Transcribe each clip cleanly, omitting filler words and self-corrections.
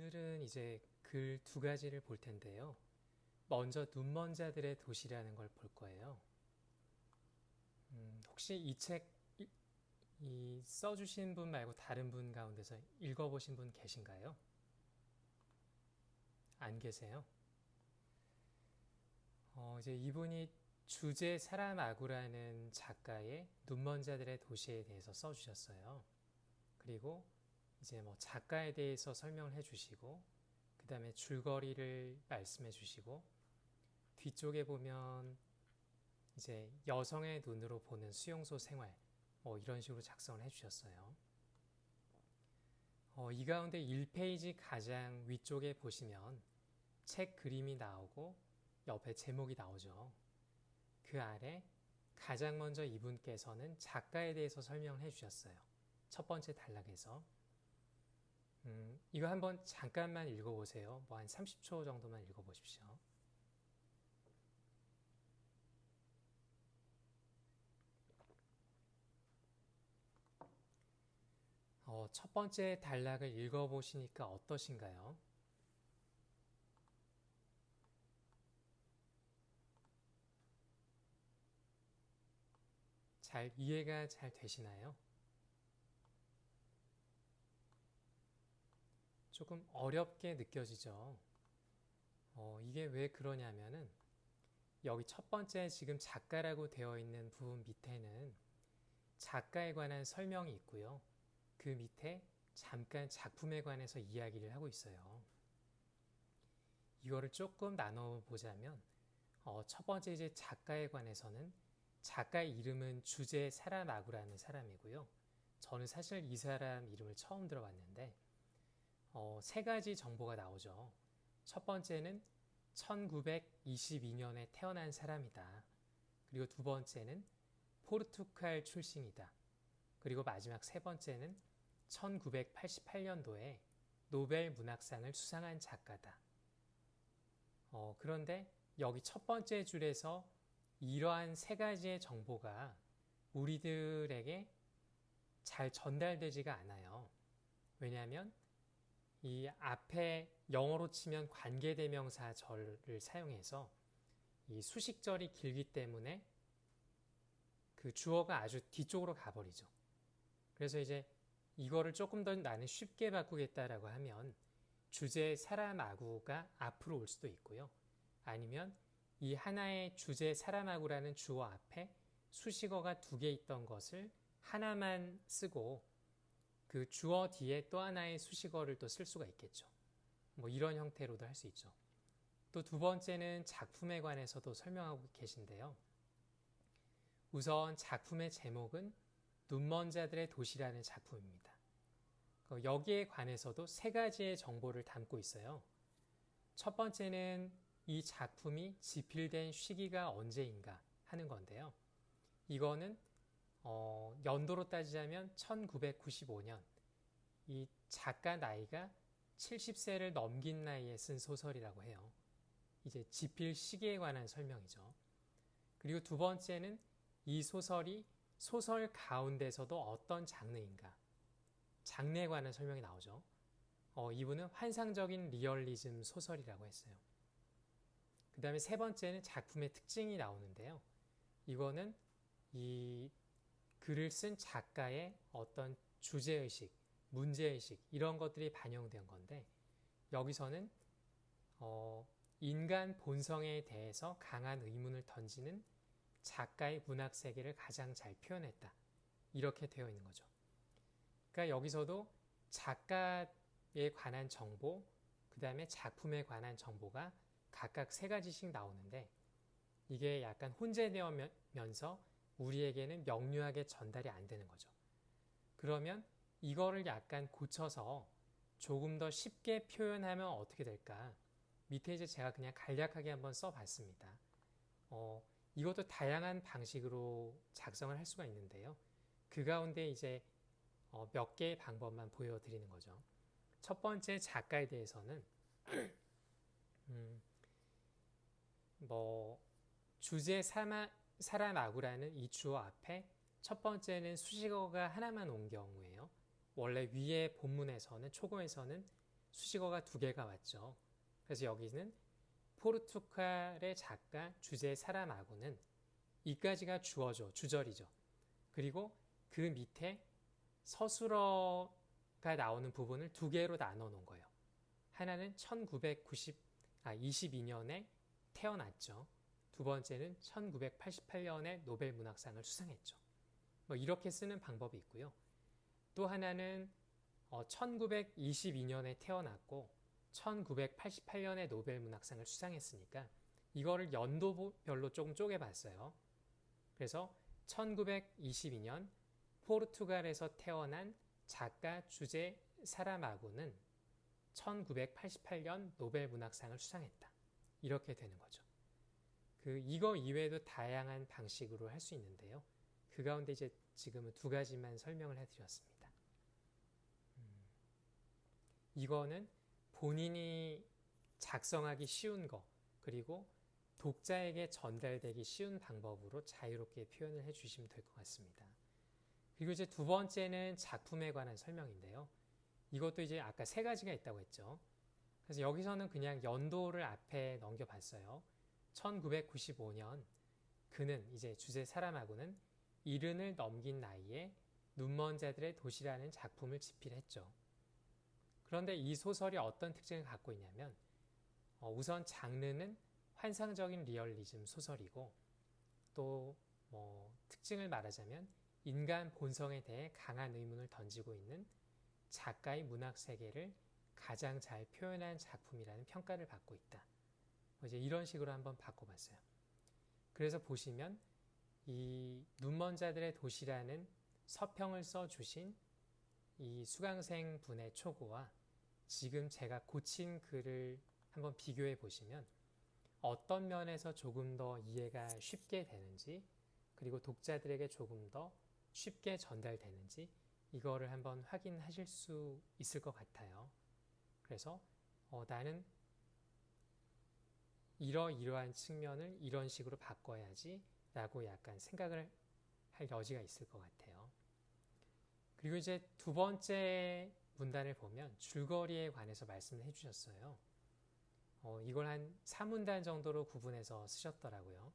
오늘은 이제 글 두 가지를 볼 텐데요. 먼저 눈먼 자들의 도시라는 걸 볼 거예요. 혹시 이 책 써주신 분 말고 다른 분 가운데서 읽어보신 분 계신가요? 안 계세요? 이제 이분이 주제 사람 아구라는 작가의 눈먼 자들의 도시에 대해서 써주셨어요. 그리고 이제 뭐 작가에 대해서 설명을 해주시고, 그 다음에 줄거리를 말씀해 주시고, 뒤쪽에 보면 이제 여성의 눈으로 보는 수용소 생활, 뭐 이런 식으로 작성을 해주셨어요. 이 가운데 1페이지 가장 위쪽에 보시면 책 그림이 나오고 옆에 제목이 나오죠. 그 아래 가장 먼저 이분께서는 작가에 대해서 설명을 해주셨어요. 첫 번째 단락에서. 이거 한번 잠깐만 읽어보세요. 뭐 한 30초 정도만 읽어보십시오. 첫 번째 단락을 읽어보시니까 어떠신가요? 잘 이해가 잘 되시나요? 조금 어렵게 느껴지죠? 이게 왜 그러냐면은 여기 첫 번째 지금 작가라고 되어 있는 부분 밑에는 작가에 관한 설명이 있고요. 그 밑에 잠깐 작품에 관해서 이야기를 하고 있어요. 이거를 조금 나눠 보자면 첫 번째 이제 작가에 관해서는 작가의 이름은 주제 사라마구라는 사람이고요. 저는 사실 이 사람 이름을 처음 들어봤는데 세 가지 정보가 나오죠. 첫 번째는 1922년에 태어난 사람이다. 그리고 두 번째는 포르투갈 출신이다. 그리고 마지막 세 번째는 1988년도에 노벨 문학상을 수상한 작가다. 그런데 여기 첫 번째 줄에서 이러한 세 가지의 정보가 우리들에게 잘 전달되지가 않아요. 왜냐하면 이 앞에 영어로 치면 관계대명사절을 사용해서 이 수식절이 길기 때문에 그 주어가 아주 뒤쪽으로 가버리죠. 그래서 이제 이거를 조금 더 나는 쉽게 바꾸겠다라고 하면 주제 사람아구가 앞으로 올 수도 있고요. 아니면 이 하나의 주제 사람아구라는 주어 앞에 수식어가 두 개 있던 것을 하나만 쓰고 그 주어 뒤에 또 하나의 수식어를 또 쓸 수가 있겠죠. 뭐 이런 형태로도 할 수 있죠. 또 두 번째는 작품에 관해서도 설명하고 계신데요. 우선 작품의 제목은 눈먼 자들의 도시라는 작품입니다. 여기에 관해서도 세 가지의 정보를 담고 있어요. 첫 번째는 이 작품이 집필된 시기가 언제인가 하는 건데요. 이거는 연도로 따지자면 1995년, 이 작가 나이가 70세를 넘긴 나이에 쓴 소설이라고 해요. 이제 집필 시기에 관한 설명이죠. 그리고 두 번째는 이 소설이 소설 가운데서도 어떤 장르인가, 장르에 관한 설명이 나오죠. 이분은 환상적인 리얼리즘 소설이라고 했어요. 그 다음에 세 번째는 작품의 특징이 나오는데요. 이거는 이 글을 쓴 작가의 어떤 주제의식, 문제의식 이런 것들이 반영된 건데 여기서는 인간 본성에 대해서 강한 의문을 던지는 작가의 문학 세계를 가장 잘 표현했다. 이렇게 되어 있는 거죠. 그러니까 여기서도 작가에 관한 정보, 그 다음에 작품에 관한 정보가 각각 세 가지씩 나오는데 이게 약간 혼재되면서 우리에게는 명료하게 전달이 안 되는 거죠. 그러면 이거를 약간 고쳐서 조금 더 쉽게 표현하면 어떻게 될까? 밑에 이제 제가 그냥 간략하게 한번 써봤습니다. 이것도 다양한 방식으로 작성을 할 수가 있는데요. 그 가운데 이제 몇 개의 방법만 보여드리는 거죠. 첫 번째 작가에 대해서는 주제 사람아구라는 이 주어 앞에 첫 번째는 수식어가 하나만 온 경우에요. 원래 위에 본문에서는 초고에서는 수식어가 두 개가 왔죠. 그래서 여기는 포르투갈의 작가 주제 사람하고는 이까지가 주어죠. 주절이죠. 그리고 그 밑에 서술어가 나오는 부분을 두 개로 나눠 놓은 거예요. 하나는 1922년에 태어났죠. 두 번째는 1988년에 노벨 문학상을 수상했죠. 뭐 이렇게 쓰는 방법이 있고요. 또 하나는 1922년에 태어났고 1988년에 노벨 문학상을 수상했으니까 이거를 연도별로 조금 쪼개봤어요. 그래서 1922년 포르투갈에서 태어난 작가 주제 사라마고는 1988년 노벨 문학상을 수상했다. 이렇게 되는 거죠. 이거 이외에도 다양한 방식으로 할 수 있는데요. 그 가운데 이제 지금은 두 가지만 설명을 해드렸습니다. 이거는 본인이 작성하기 쉬운 거, 그리고 독자에게 전달되기 쉬운 방법으로 자유롭게 표현을 해주시면 될 것 같습니다. 그리고 이제 두 번째는 작품에 관한 설명인데요. 이것도 이제 아까 세 가지가 있다고 했죠. 그래서 여기서는 그냥 연도를 앞에 넘겨봤어요. 1995년 그는 이제 주제 사람하고는 70을 넘긴 나이에 눈먼 자들의 도시라는 작품을 집필했죠. 그런데 이 소설이 어떤 특징을 갖고 있냐면 우선 장르는 환상적인 리얼리즘 소설이고 또 특징을 말하자면 인간 본성에 대해 강한 의문을 던지고 있는 작가의 문학 세계를 가장 잘 표현한 작품이라는 평가를 받고 있다. 이제 이런 식으로 한번 바꿔봤어요. 그래서 보시면 이 눈먼 자들의 도시라는 서평을 써주신 이 수강생 분의 초고와 지금 제가 고친 글을 한번 비교해 보시면 어떤 면에서 조금 더 이해가 쉽게 되는지, 그리고 독자들에게 조금 더 쉽게 전달되는지 이거를 한번 확인하실 수 있을 것 같아요. 그래서 나는 이러이러한 측면을 이런 식으로 바꿔야지 라고 약간 생각을 할 여지가 있을 것 같아요. 그리고 이제 두 번째 문단을 보면 줄거리에 관해서 말씀을 해주셨어요. 이걸 한 3문단 정도로 구분해서 쓰셨더라고요.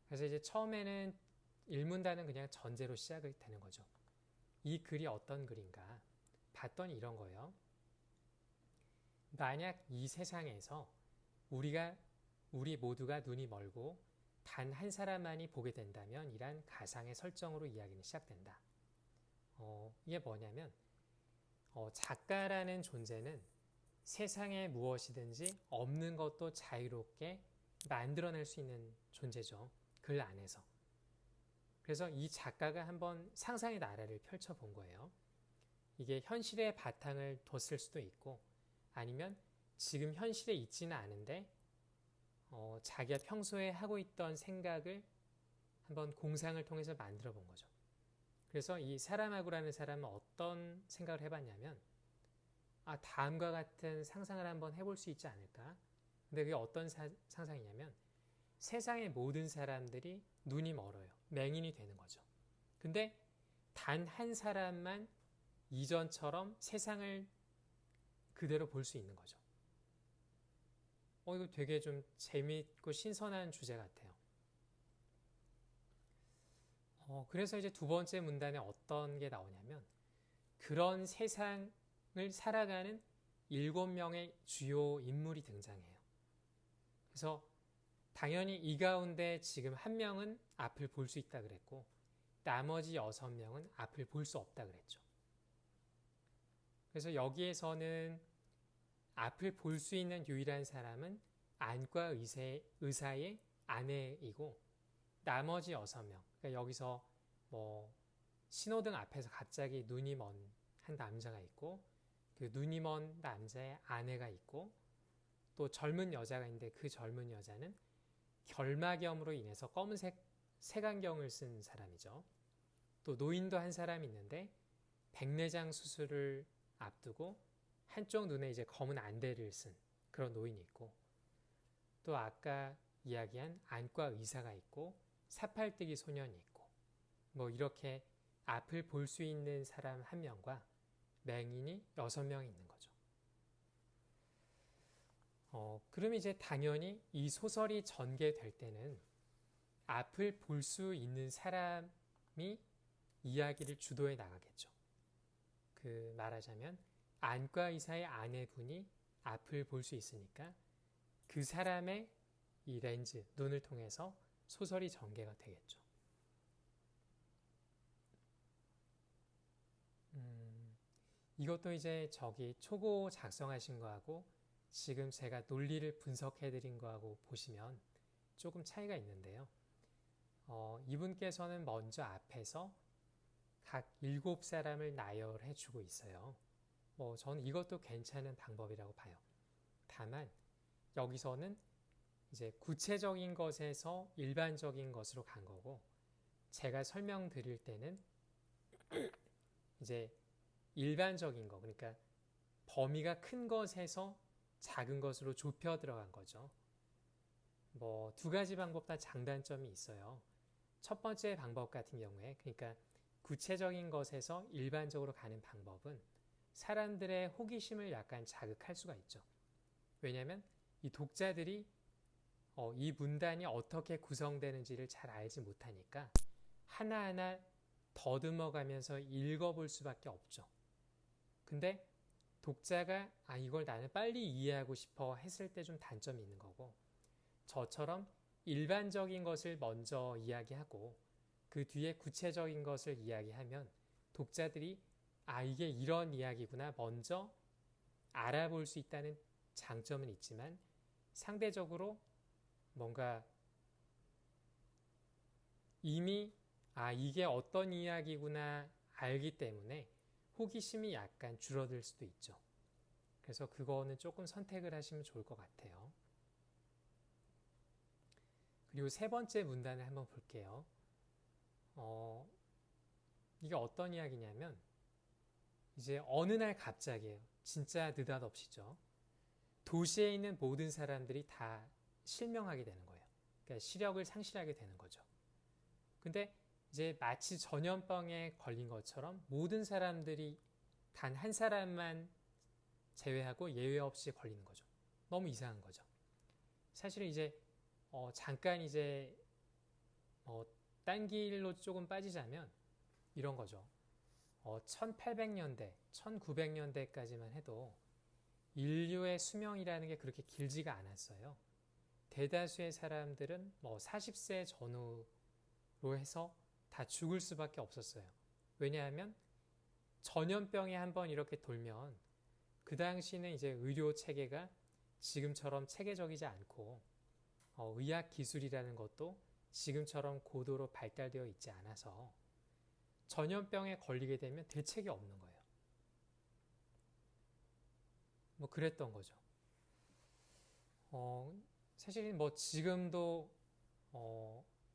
그래서 이제 처음에는 1문단은 그냥 전제로 시작이 되는 거죠. 이 글이 어떤 글인가 봤더니 이런 거예요. 만약 이 세상에서 우리 모두가 눈이 멀고 단 한 사람만이 보게 된다면 이란 가상의 설정으로 이야기는 시작된다. 이게 뭐냐면 작가라는 존재는 세상에 무엇이든지 없는 것도 자유롭게 만들어낼 수 있는 존재죠. 글 안에서. 그래서 이 작가가 한번 상상의 나라를 펼쳐본 거예요. 이게 현실의 바탕을 뒀을 수도 있고 아니면 지금 현실에 있지는 않은데 자기가 평소에 하고 있던 생각을 한번 공상을 통해서 만들어 본 거죠. 그래서 이 사람하고라는 사람은 어떤 생각을 해봤냐면 다음과 같은 상상을 한번 해볼 수 있지 않을까? 근데 그게 어떤 상상이냐면 세상의 모든 사람들이 눈이 멀어요. 맹인이 되는 거죠. 근데 단 한 사람만 이전처럼 세상을 그대로 볼 수 있는 거죠. 이거 되게 좀 재미있고 신선한 주제 같아요. 그래서 이제 두 번째 문단에 어떤 게 나오냐면 그런 세상을 살아가는 7명의 주요 인물이 등장해요. 그래서 당연히 이 가운데 지금 한 명은 앞을 볼 수 있다 그랬고 나머지 6명은 앞을 볼 수 없다 그랬죠. 그래서 여기에서는 앞을 볼 수 있는 유일한 사람은 안과 의사의 아내이고 나머지 6명, 그러니까 여기서 신호등 앞에서 갑자기 눈이 먼 한 남자가 있고 그 눈이 먼 남자의 아내가 있고 또 젊은 여자가 있는데 그 젊은 여자는 결막염으로 인해서 검은색 색안경을 쓴 사람이죠. 또 노인도 한 사람이 있는데 백내장 수술을 앞두고 한쪽 눈에 이제 검은 안대를 쓴 그런 노인이 있고 또 아까 이야기한 안과 의사가 있고 사팔뜨기 소년이 있고 이렇게 앞을 볼 수 있는 사람 1명과 맹인이 6명이 있는 거죠. 그럼 이제 당연히 이 소설이 전개될 때는 앞을 볼 수 있는 사람이 이야기를 주도해 나가겠죠. 그 말하자면 안과 의사의 아내분이 앞을 볼 수 있으니까 그 사람의 이 렌즈, 눈을 통해서 소설이 전개가 되겠죠. 이것도 이제 저기 초고 작성하신 거하고 지금 제가 논리를 분석해 드린 거하고 보시면 조금 차이가 있는데요. 이분께서는 먼저 앞에서 각 7사람을 나열해 주고 있어요. 저는 이것도 괜찮은 방법이라고 봐요. 다만 여기서는 이제 구체적인 것에서 일반적인 것으로 간 거고, 제가 설명드릴 때는 이제 일반적인 거, 그러니까 범위가 큰 것에서 작은 것으로 좁혀 들어간 거죠. 두 가지 방법 다 장단점이 있어요. 첫 번째 방법 같은 경우에, 그러니까 구체적인 것에서 일반적으로 가는 방법은 사람들의 호기심을 약간 자극할 수가 있죠. 왜냐하면 이 독자들이 이 문단이 어떻게 구성되는지를 잘 알지 못하니까 하나하나 더듬어가면서 읽어볼 수밖에 없죠. 근데 독자가 이걸 나는 빨리 이해하고 싶어 했을 때 좀 단점이 있는 거고, 저처럼 일반적인 것을 먼저 이야기하고 그 뒤에 구체적인 것을 이야기하면 독자들이 이게 이런 이야기구나 먼저 알아볼 수 있다는 장점은 있지만, 상대적으로 뭔가 이미 이게 어떤 이야기구나 알기 때문에 호기심이 약간 줄어들 수도 있죠. 그래서 그거는 조금 선택을 하시면 좋을 것 같아요. 그리고 세 번째 문단을 한번 볼게요. 이게 어떤 이야기냐면 이제 어느 날 갑자기예요. 진짜 느닷없이죠. 도시에 있는 모든 사람들이 다 실명하게 되는 거예요. 그러니까 시력을 상실하게 되는 거죠. 근데 이제 마치 전염병에 걸린 것처럼 모든 사람들이 단 한 사람만 제외하고 예외 없이 걸리는 거죠. 너무 이상한 거죠. 사실 이제 잠깐 이제 딴 길로 조금 빠지자면 이런 거죠. 1800년대, 1900년대까지만 해도 인류의 수명이라는 게 그렇게 길지가 않았어요. 대다수의 사람들은 40세 전후로 해서 다 죽을 수밖에 없었어요. 왜냐하면 전염병이 한번 이렇게 돌면 그 당시는 이제 의료 체계가 지금처럼 체계적이지 않고 의학 기술이라는 것도 지금처럼 고도로 발달되어 있지 않아서 전염병에 걸리게 되면 대책이 없는 거예요. 그랬던 거죠. 사실 지금도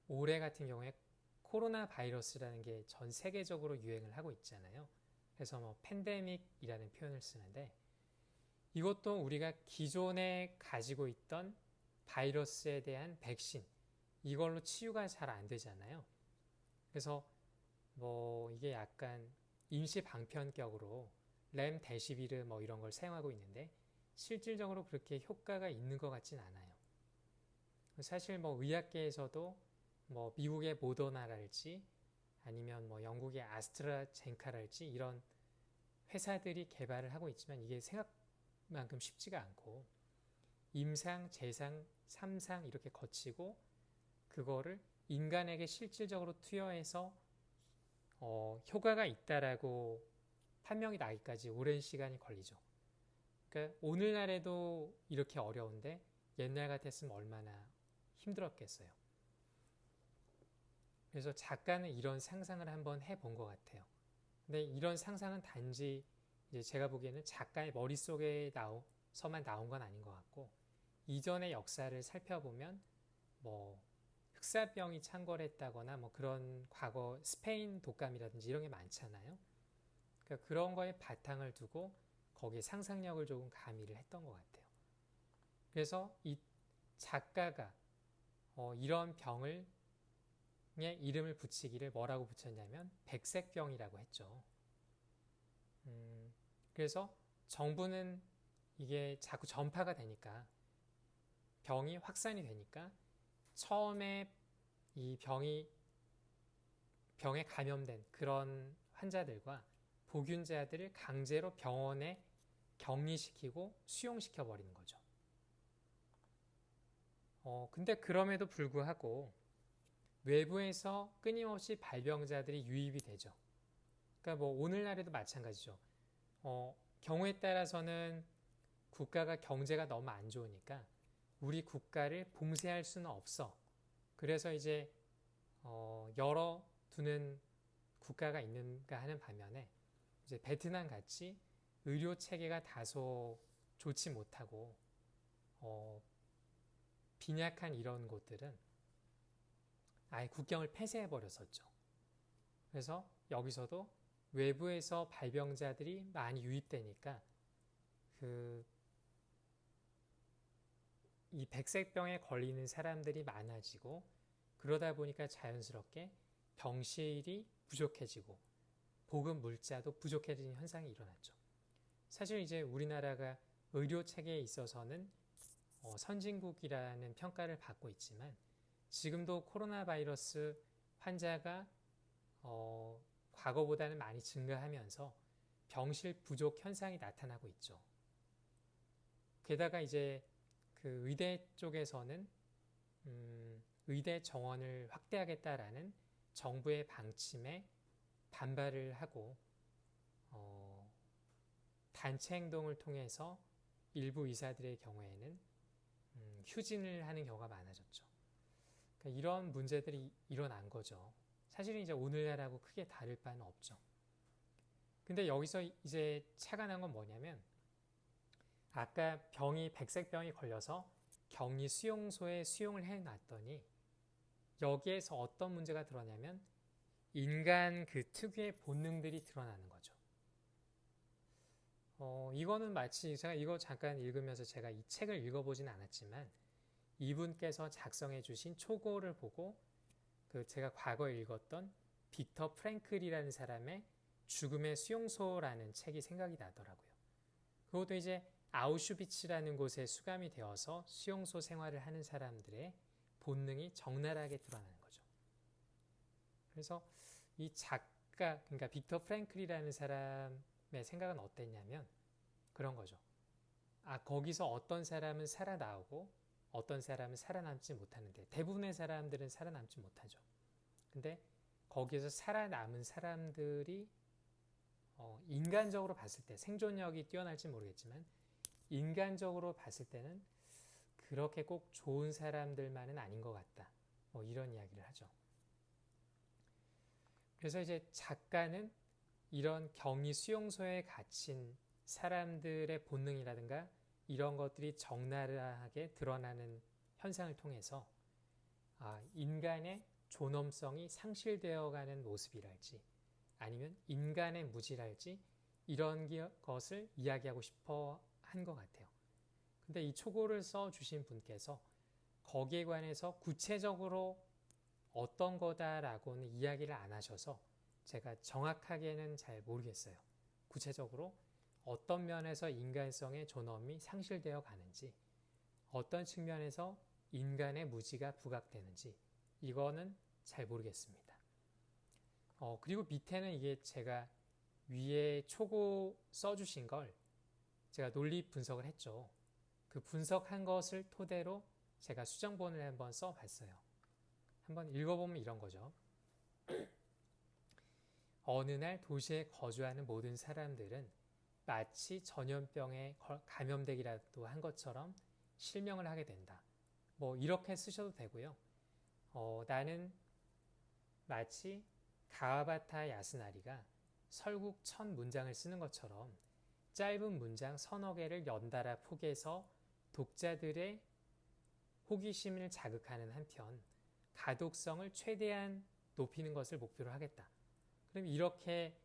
올해 같은 경우에 코로나 바이러스라는 게 전 세계적으로 유행을 하고 있잖아요. 그래서 팬데믹이라는 표현을 쓰는데, 이것도 우리가 기존에 가지고 있던 바이러스에 대한 백신, 이걸로 치유가 잘 안 되잖아요. 그래서 이게 약간 임시 방편격으로 렘데시비르 이런 걸 사용하고 있는데 실질적으로 그렇게 효과가 있는 것 같진 않아요. 사실 의학계에서도 미국의 모더나랄지 아니면 영국의 아스트라젠카랄지 이런 회사들이 개발을 하고 있지만 이게 생각만큼 쉽지가 않고 임상, 재상, 3상 이렇게 거치고 그거를 인간에게 실질적으로 투여해서 효과가 있다라고 판명이 나기까지 오랜 시간이 걸리죠. 그러니까 오늘날에도 이렇게 어려운데 옛날 같았으면 얼마나 힘들었겠어요. 그래서 작가는 이런 상상을 한번 해본 것 같아요. 근데 이런 상상은 단지 이제 제가 보기에는 작가의 머릿속에서만 나온 건 아닌 것 같고, 이전의 역사를 살펴보면 흑사병이 창궐했다거나 그런 과거 스페인 독감이라든지 이런 게 많잖아요. 그러니까 그런 거에 바탕을 두고 거기에 상상력을 조금 가미를 했던 것 같아요. 그래서 이 작가가 이런 병을 이름을 붙이기를 뭐라고 붙였냐면 백색병이라고 했죠. 그래서 정부는 이게 자꾸 전파가 되니까 병이 확산이 되니까 처음에 이 병에 감염된 그런 환자들과 보균자들을 강제로 병원에 격리시키고 수용시켜 버리는 거죠. 근데 그럼에도 불구하고 외부에서 끊임없이 발병자들이 유입이 되죠. 그러니까 뭐 오늘날에도 마찬가지죠. 경우에 따라서는 국가가 경제가 너무 안 좋으니까 우리 국가를 봉쇄할 수는 없어. 그래서 이제 열어두는 국가가 있는가 하는 반면에 이제 베트남 같이 의료 체계가 다소 좋지 못하고 빈약한 이런 곳들은 아예 국경을 폐쇄해 버렸었죠. 그래서 여기서도 외부에서 발병자들이 많이 유입되니까 이 백색병에 걸리는 사람들이 많아지고 그러다 보니까 자연스럽게 병실이 부족해지고 보급 물자도 부족해지는 현상이 일어났죠. 사실 이제 우리나라가 의료 체계에 있어서는 선진국이라는 평가를 받고 있지만 지금도 코로나 바이러스 환자가 과거보다는 많이 증가하면서 병실 부족 현상이 나타나고 있죠. 게다가 이제 그 의대 쪽에서는 의대 정원을 확대하겠다라는 정부의 방침에 반발을 하고 단체 행동을 통해서 일부 의사들의 경우에는 휴진을 하는 경우가 많아졌죠. 그러니까 이런 문제들이 일어난 거죠. 사실은 이제 오늘날하고 크게 다를 바는 없죠. 근데 여기서 이제 차가 난 건 뭐냐면 아까 백색병이 걸려서 격리 수용소에 수용을 해놨더니 여기에서 어떤 문제가 드러나냐면 인간 그 특유의 본능들이 드러나는 거죠. 이거는 마치 제가 이거 잠깐 읽으면서 제가 이 책을 읽어보진 않았지만 이분께서 작성해 주신 초고를 보고 제가 과거에 읽었던 빅터 프랭클이라는 사람의 죽음의 수용소라는 책이 생각이 나더라고요. 그것도 이제 아우슈비츠라는 곳에 수감이 되어서 수용소 생활을 하는 사람들의 본능이 적나라하게 드러나는 거죠. 그래서 이 작가, 그러니까 빅터 프랭클이라는 사람의 생각은 어땠냐면 그런 거죠. 거기서 어떤 사람은 살아나오고 어떤 사람은 살아남지 못하는데 대부분의 사람들은 살아남지 못하죠. 근데 거기에서 살아남은 사람들이 인간적으로 봤을 때 생존력이 뛰어날지 모르겠지만 인간적으로 봤을 때는 그렇게 꼭 좋은 사람들만은 아닌 것 같다. 뭐 이런 이야기를 하죠. 그래서 이제 작가는 이런 격리 수용소에 갇힌 사람들의 본능이라든가 이런 것들이 적나라하게 드러나는 현상을 통해서 인간의 존엄성이 상실되어가는 모습이랄지 아니면 인간의 무지랄지 이런 것을 이야기하고 싶어 한 것 같아요. 근데 이 초고를 써주신 분께서 거기에 관해서 구체적으로 어떤 거다라고는 이야기를 안 하셔서 제가 정확하게는 잘 모르겠어요. 구체적으로 어떤 면에서 인간성의 존엄이 상실되어 가는지 어떤 측면에서 인간의 무지가 부각되는지 이거는 잘 모르겠습니다. 그리고 밑에는 이게 제가 위에 초고 써주신 걸 제가 논리 분석을 했죠. 그 분석한 것을 토대로 제가 수정본을 한번 써봤어요. 한번 읽어보면 이런 거죠. 어느 날 도시에 거주하는 모든 사람들은 마치 전염병에 감염되기라도 한 것처럼 실명을 하게 된다. 뭐 이렇게 쓰셔도 되고요. 나는 마치 가와바타 야스나리가 설국 1000문장을 쓰는 것처럼 짧은 문장 서너 개를 연달아 포개서 독자들의 호기심을 자극하는 한편 가독성을 최대한 높이는 것을 목표로 하겠다. 그럼 이렇게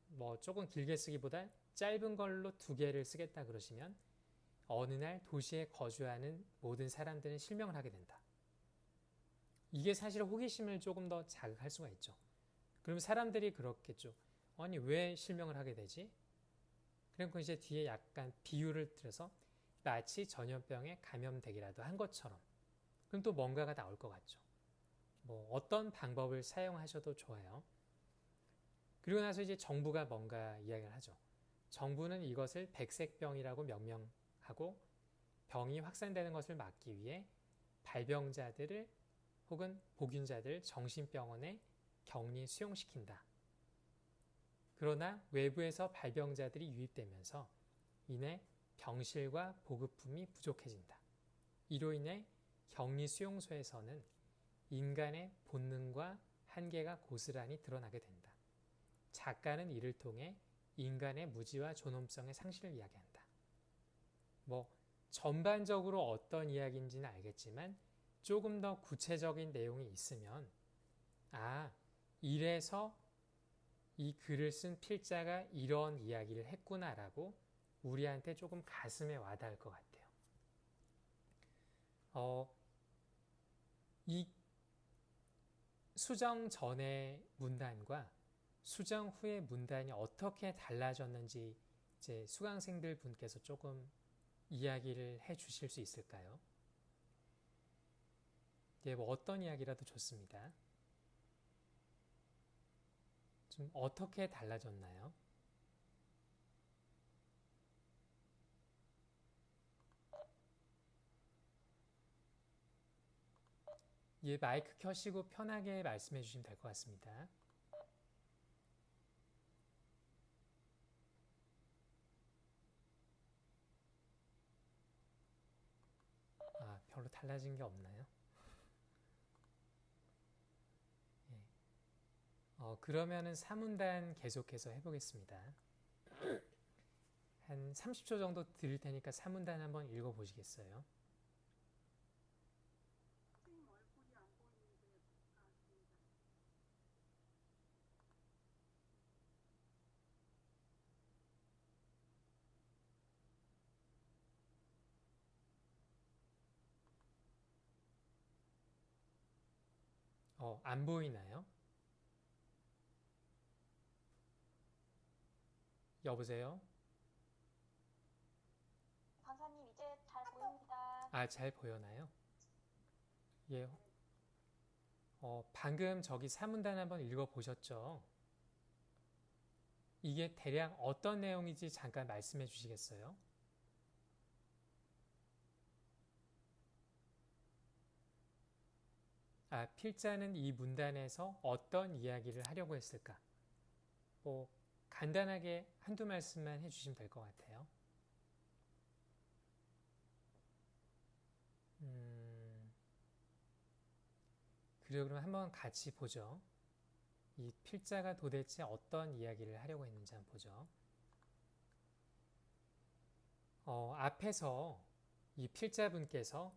뭐 조금 길게 쓰기보다 짧은 걸로 2개를 쓰겠다 그러시면 어느 날 도시에 거주하는 모든 사람들은 실명을 하게 된다. 이게 사실 호기심을 조금 더 자극할 수가 있죠. 그럼 사람들이 그렇겠죠. 아니 왜 실명을 하게 되지? 그리고 이제 뒤에 약간 비유를 들어서 마치 전염병에 감염되기라도 한 것처럼. 그럼 또 뭔가가 나올 것 같죠. 뭐 어떤 방법을 사용하셔도 좋아요. 그리고 나서 이제 정부가 뭔가 이야기를 하죠. 정부는 이것을 백색병이라고 명명하고 병이 확산되는 것을 막기 위해 발병자들을 혹은 복균자들을 정신병원에 격리 수용시킨다. 그러나 외부에서 발병자들이 유입되면서 이내 병실과 보급품이 부족해진다. 이로 인해 격리 수용소에서는 인간의 본능과 한계가 고스란히 드러나게 된다. 작가는 이를 통해 인간의 무지와 존엄성의 상실을 이야기한다. 뭐 전반적으로 어떤 이야기인지는 알겠지만 조금 더 구체적인 내용이 있으면 이래서 이 글을 쓴 필자가 이런 이야기를 했구나라고 우리한테 조금 가슴에 와닿을 것 같아요. 이 수정 전의 문단과 수정 후의 문단이 어떻게 달라졌는지 이제 수강생들 분께서 조금 이야기를 해 주실 수 있을까요? 네, 뭐 어떤 이야기라도 좋습니다. 좀 어떻게 달라졌나요? 예, 마이크 켜시고 편하게 말씀해 주시면 될 것 같습니다. 별로 달라진 게 없나요? 예. 그러면은 3문단 계속해서 해보겠습니다. 한 30초 정도 드릴 테니까 3문단 한번 읽어보시겠어요? 안 보이나요? 여보세요? 강사님 이제 잘 보입니다. 잘 보여나요? 예. 방금 저기 3문단 한번 읽어보셨죠? 이게 대략 어떤 내용인지 잠깐 말씀해 주시겠어요? 필자는 이 문단에서 어떤 이야기를 하려고 했을까? 뭐 간단하게 한두 말씀만 해주시면 될 것 같아요. 그리고 그럼 한번 같이 보죠. 이 필자가 도대체 어떤 이야기를 하려고 했는지 한번 보죠. 앞에서 이 필자분께서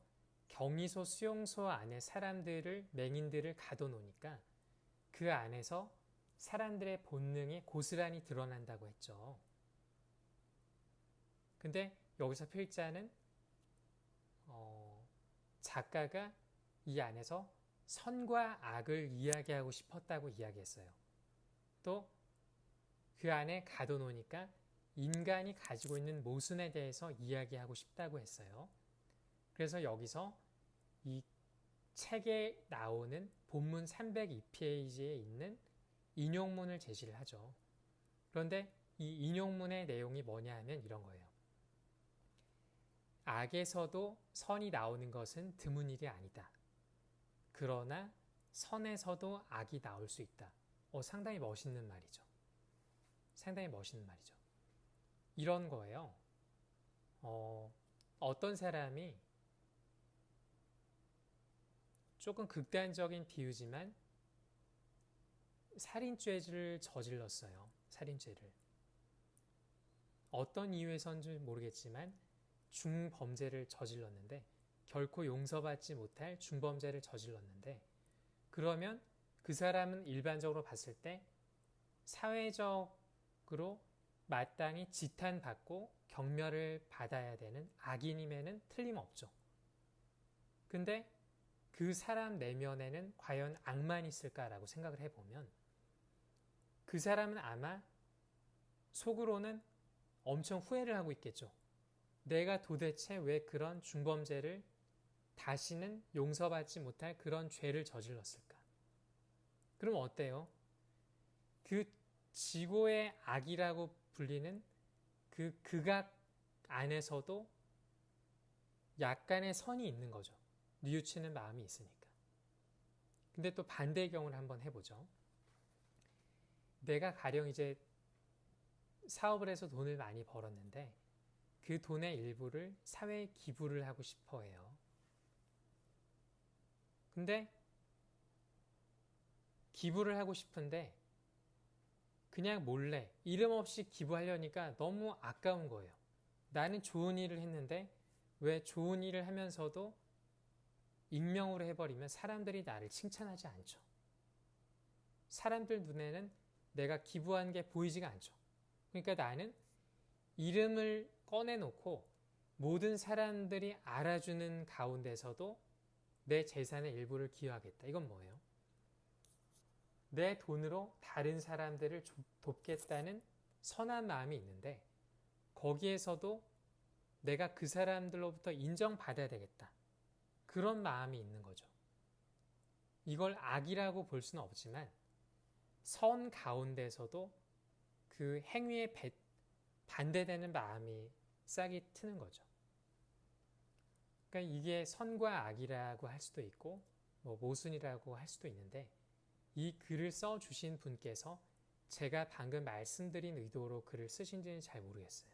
격리소 수용소 안에 맹인들을 가둬놓으니까 그 안에서 사람들의 본능이 고스란히 드러난다고 했죠. 근데 여기서 필자는 작가가 이 안에서 선과 악을 이야기하고 싶었다고 이야기했어요. 또 그 안에 가둬놓으니까 인간이 가지고 있는 모순에 대해서 이야기하고 싶다고 했어요. 그래서 여기서 이 책에 나오는 본문 302페이지에 있는 인용문을 제시를 하죠. 그런데 이 인용문의 내용이 뭐냐 하면 이런 거예요. 악에서도 선이 나오는 것은 드문 일이 아니다. 그러나 선에서도 악이 나올 수 있다. 상당히 멋있는 말이죠. 상당히 멋있는 말이죠. 이런 거예요. 어떤 사람이 조금 극단적인 비유지만 살인죄를 저질렀어요. 살인죄를. 어떤 이유에서인지 모르겠지만 중범죄를 저질렀는데 결코 용서받지 못할 중범죄를 저질렀는데 그러면 그 사람은 일반적으로 봤을 때 사회적으로 마땅히 지탄받고 경멸을 받아야 되는 악인임에는 틀림없죠. 근데 그 사람 내면에는 과연 악만 있을까라고 생각을 해보면 그 사람은 아마 속으로는 엄청 후회를 하고 있겠죠. 내가 도대체 왜 그런 중범죄를 다시는 용서받지 못할 그런 죄를 저질렀을까? 그럼 어때요? 그 지고의 악이라고 불리는 그 극악 안에서도 약간의 선이 있는 거죠. 뉘우치는 마음이 있으니까. 근데 또 반대의 경우를 한번 해보죠. 내가 가령 이제 사업을 해서 돈을 많이 벌었는데 그 돈의 일부를 사회에 기부를 하고 싶어 해요. 근데 기부를 하고 싶은데 그냥 몰래 이름 없이 기부하려니까 너무 아까운 거예요. 나는 좋은 일을 했는데 왜 좋은 일을 하면서도 익명으로 해버리면 사람들이 나를 칭찬하지 않죠. 사람들 눈에는 내가 기부한 게 보이지가 않죠. 그러니까 나는 이름을 꺼내놓고 모든 사람들이 알아주는 가운데서도 내 재산의 일부를 기여하겠다. 이건 뭐예요? 내 돈으로 다른 사람들을 돕겠다는 선한 마음이 있는데 거기에서도 내가 그 사람들로부터 인정받아야 되겠다. 그런 마음이 있는 거죠. 이걸 악이라고 볼 수는 없지만 선 가운데서도 그 행위에 반대되는 마음이 싹이 트는 거죠. 그러니까 이게 선과 악이라고 할 수도 있고 뭐 모순이라고 할 수도 있는데 이 글을 써주신 분께서 제가 방금 말씀드린 의도로 글을 쓰신지는 잘 모르겠어요.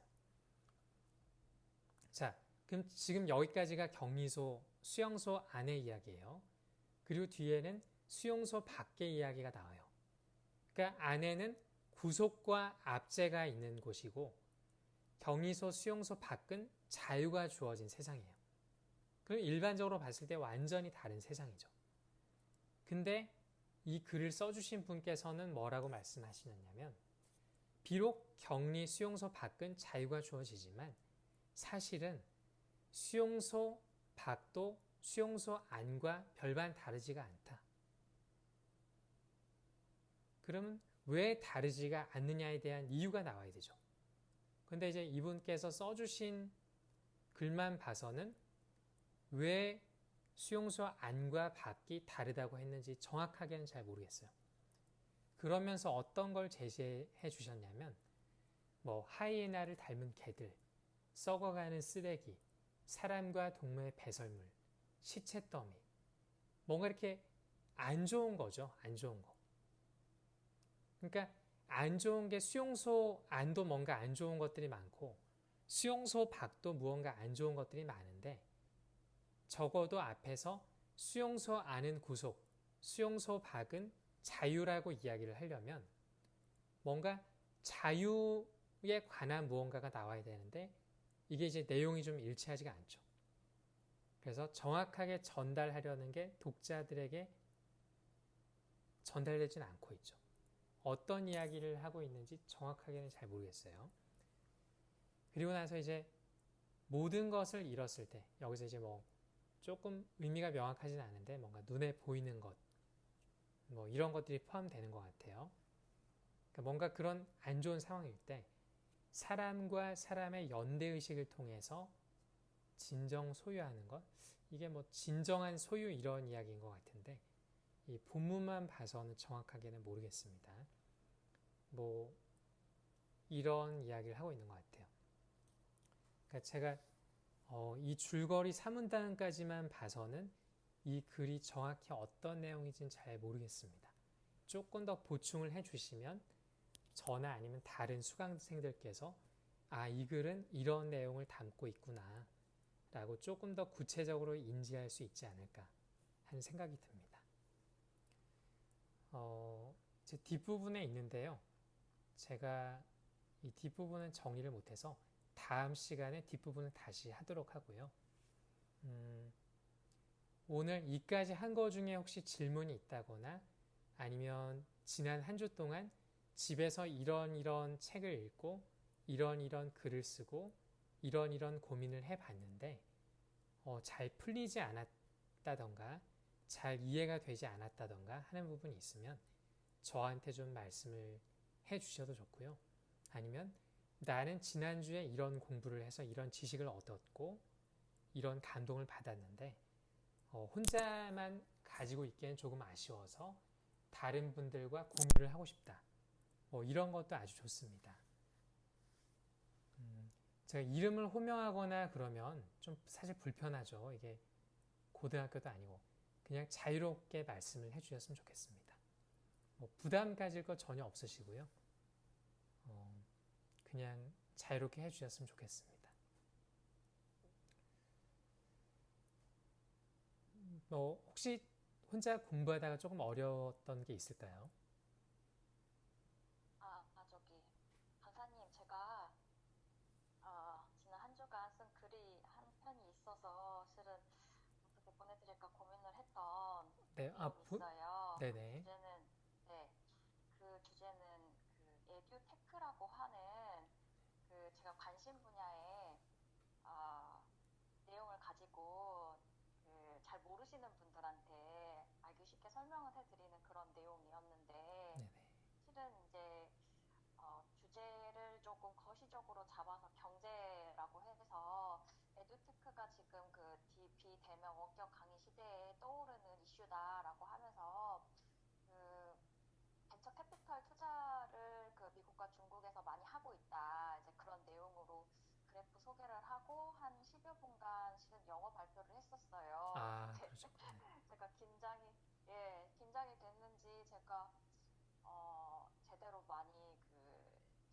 자, 그럼 지금 여기까지가 격리소, 수용소 안의 이야기예요. 그리고 뒤에는 수용소 밖의 이야기가 나와요. 그러니까 안에는 구속과 압제가 있는 곳이고 격리소, 수용소 밖은 자유가 주어진 세상이에요. 그럼 일반적으로 봤을 때 완전히 다른 세상이죠. 근데 이 글을 써주신 분께서는 뭐라고 말씀하시느냐면 비록 격리, 수용소 밖은 자유가 주어지지만 사실은 수용소 밖도 수용소 안과 별반 다르지가 않다. 그러면 왜 다르지가 않느냐에 대한 이유가 나와야 되죠. 근데 이제 이분께서 써주신 글만 봐서는 왜 수용소 안과 밖이 다르다고 했는지 정확하게는 잘 모르겠어요. 그러면서 어떤 걸 제시해 주셨냐면 뭐 하이에나를 닮은 개들, 썩어가는 쓰레기, 사람과 동물의 배설물, 시체 더미 뭔가 이렇게 안 좋은 거죠. 안 좋은 거. 그러니까 안 좋은 게 수용소 안도 뭔가 안 좋은 것들이 많고 수용소 밖도 무언가 안 좋은 것들이 많은데 적어도 앞에서 수용소 안은 구속, 수용소 밖은 자유라고 이야기를 하려면 뭔가 자유에 관한 무언가가 나와야 되는데 이게 이제 내용이 좀 일치하지가 않죠. 그래서 정확하게 전달하려는 게 독자들에게 전달되지는 않고 있죠. 어떤 이야기를 하고 있는지 정확하게는 잘 모르겠어요. 그리고 나서 이제 모든 것을 잃었을 때 여기서 이제 뭐 조금 의미가 명확하진 않은데 뭔가 눈에 보이는 것 뭐 이런 것들이 포함되는 것 같아요. 그러니까 뭔가 그런 안 좋은 상황일 때 사람과 사람의 연대의식을 통해서 진정 소유하는 것 이게 뭐 진정한 소유 이런 이야기인 것 같은데 이 본문만 봐서는 정확하게는 모르겠습니다. 뭐 이런 이야기를 하고 있는 것 같아요. 그러니까 제가 이 줄거리 3문단까지만 봐서는 이 글이 정확히 어떤 내용인지는 잘 모르겠습니다. 조금 더 보충을 해주시면 저나 아니면 다른 수강생들께서 이 글은 이런 내용을 담고 있구나 라고 조금 더 구체적으로 인지할 수 있지 않을까 하는 생각이 듭니다. 제 뒷부분에 있는데요. 제가 이 뒷부분은 정리를 못해서 다음 시간에 뒷부분을 다시 하도록 하고요. 오늘 이까지 한 거 중에 혹시 질문이 있다거나 아니면 지난 한 주 동안 집에서 이런 책을 읽고 이런 글을 쓰고 이런 고민을 해봤는데 잘 풀리지 않았다던가 잘 이해가 되지 않았다던가 하는 부분이 있으면 저한테 좀 말씀을 해주셔도 좋고요. 아니면 나는 지난주에 이런 공부를 해서 이런 지식을 얻었고 이런 감동을 받았는데 혼자만 가지고 있기엔 조금 아쉬워서 다른 분들과 공유를 하고 싶다. 이런 것도 아주 좋습니다. 제가 이름을 호명하거나 그러면 좀 사실 불편하죠. 이게 고등학교도 아니고 그냥 자유롭게 말씀을 해주셨으면 좋겠습니다. 부담 가질 거 전혀 없으시고요. 그냥 자유롭게 해주셨으면 좋겠습니다. 혹시 혼자 공부하다가 조금 어려웠던 게 있을까요? 저기, 강사님, 제가, 지난 한 주간 쓴 글이 한 편이 있어서 실은 어떻게 보내드릴까 고민을 했던 네, 내용이 있어요. 네네. 네, 그 주제는 그 에듀테크라고 하는 제가 관심 분야의, 아, 내용을 가지고 잘 모르시는 분들한테 알기 쉽게 설명을 해드리는 그런 내용이었는데, 네네. 실은 이제 주제를 조금 거시적으로 잡아서 경제라고 해서 에듀테크가 지금 그 비대면 원격 강의 시대에 떠오르는 이슈다라고 하면서 그 벤처 캐피털 투자를 그 미국과 중국에서 많이 하고 있다. 이제 그런 내용으로 그래프 소개를 하고 한 10여 분간 실은 영어 발표를 했었어요. 근데 그러셨군요. 제가 긴장이 됐는지 제가 제대로 많이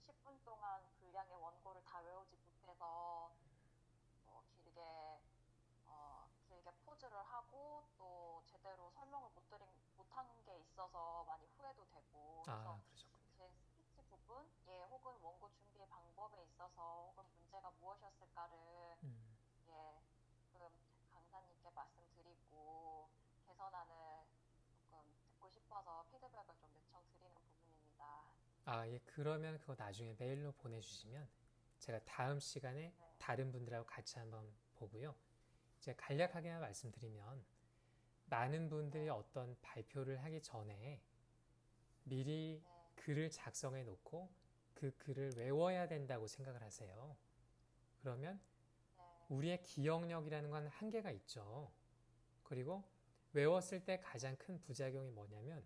10분 동안 분량의 원고를 다 외우지 못해서 길게 포즈를 하고 또 제대로 설명을 못한 게 있어서 많이 후회도 되고 그래서 그러셨군요. 제 스피치 부분, 혹은 원고 준비 방법에 있어서 혹은 문제가 무엇이었을까를 조금 강사님께 말씀드리고 개선안을 조금 듣고 싶어서 피드백을 좀 요청드리는 부분입니다. 예, 그러면 그거 나중에 메일로 보내주시면 제가 다음 시간에 네, 다른 분들하고 같이 한번 보고요. 이제 간략하게만 말씀드리면 많은 분들이 네, 어떤 발표를 하기 전에 미리 네, 글을 작성해 놓고 그 글을 외워야 된다고 생각을 하세요. 그러면 네, 우리의 기억력이라는 건 한계가 있죠. 그리고 외웠을 때 가장 큰 부작용이 뭐냐면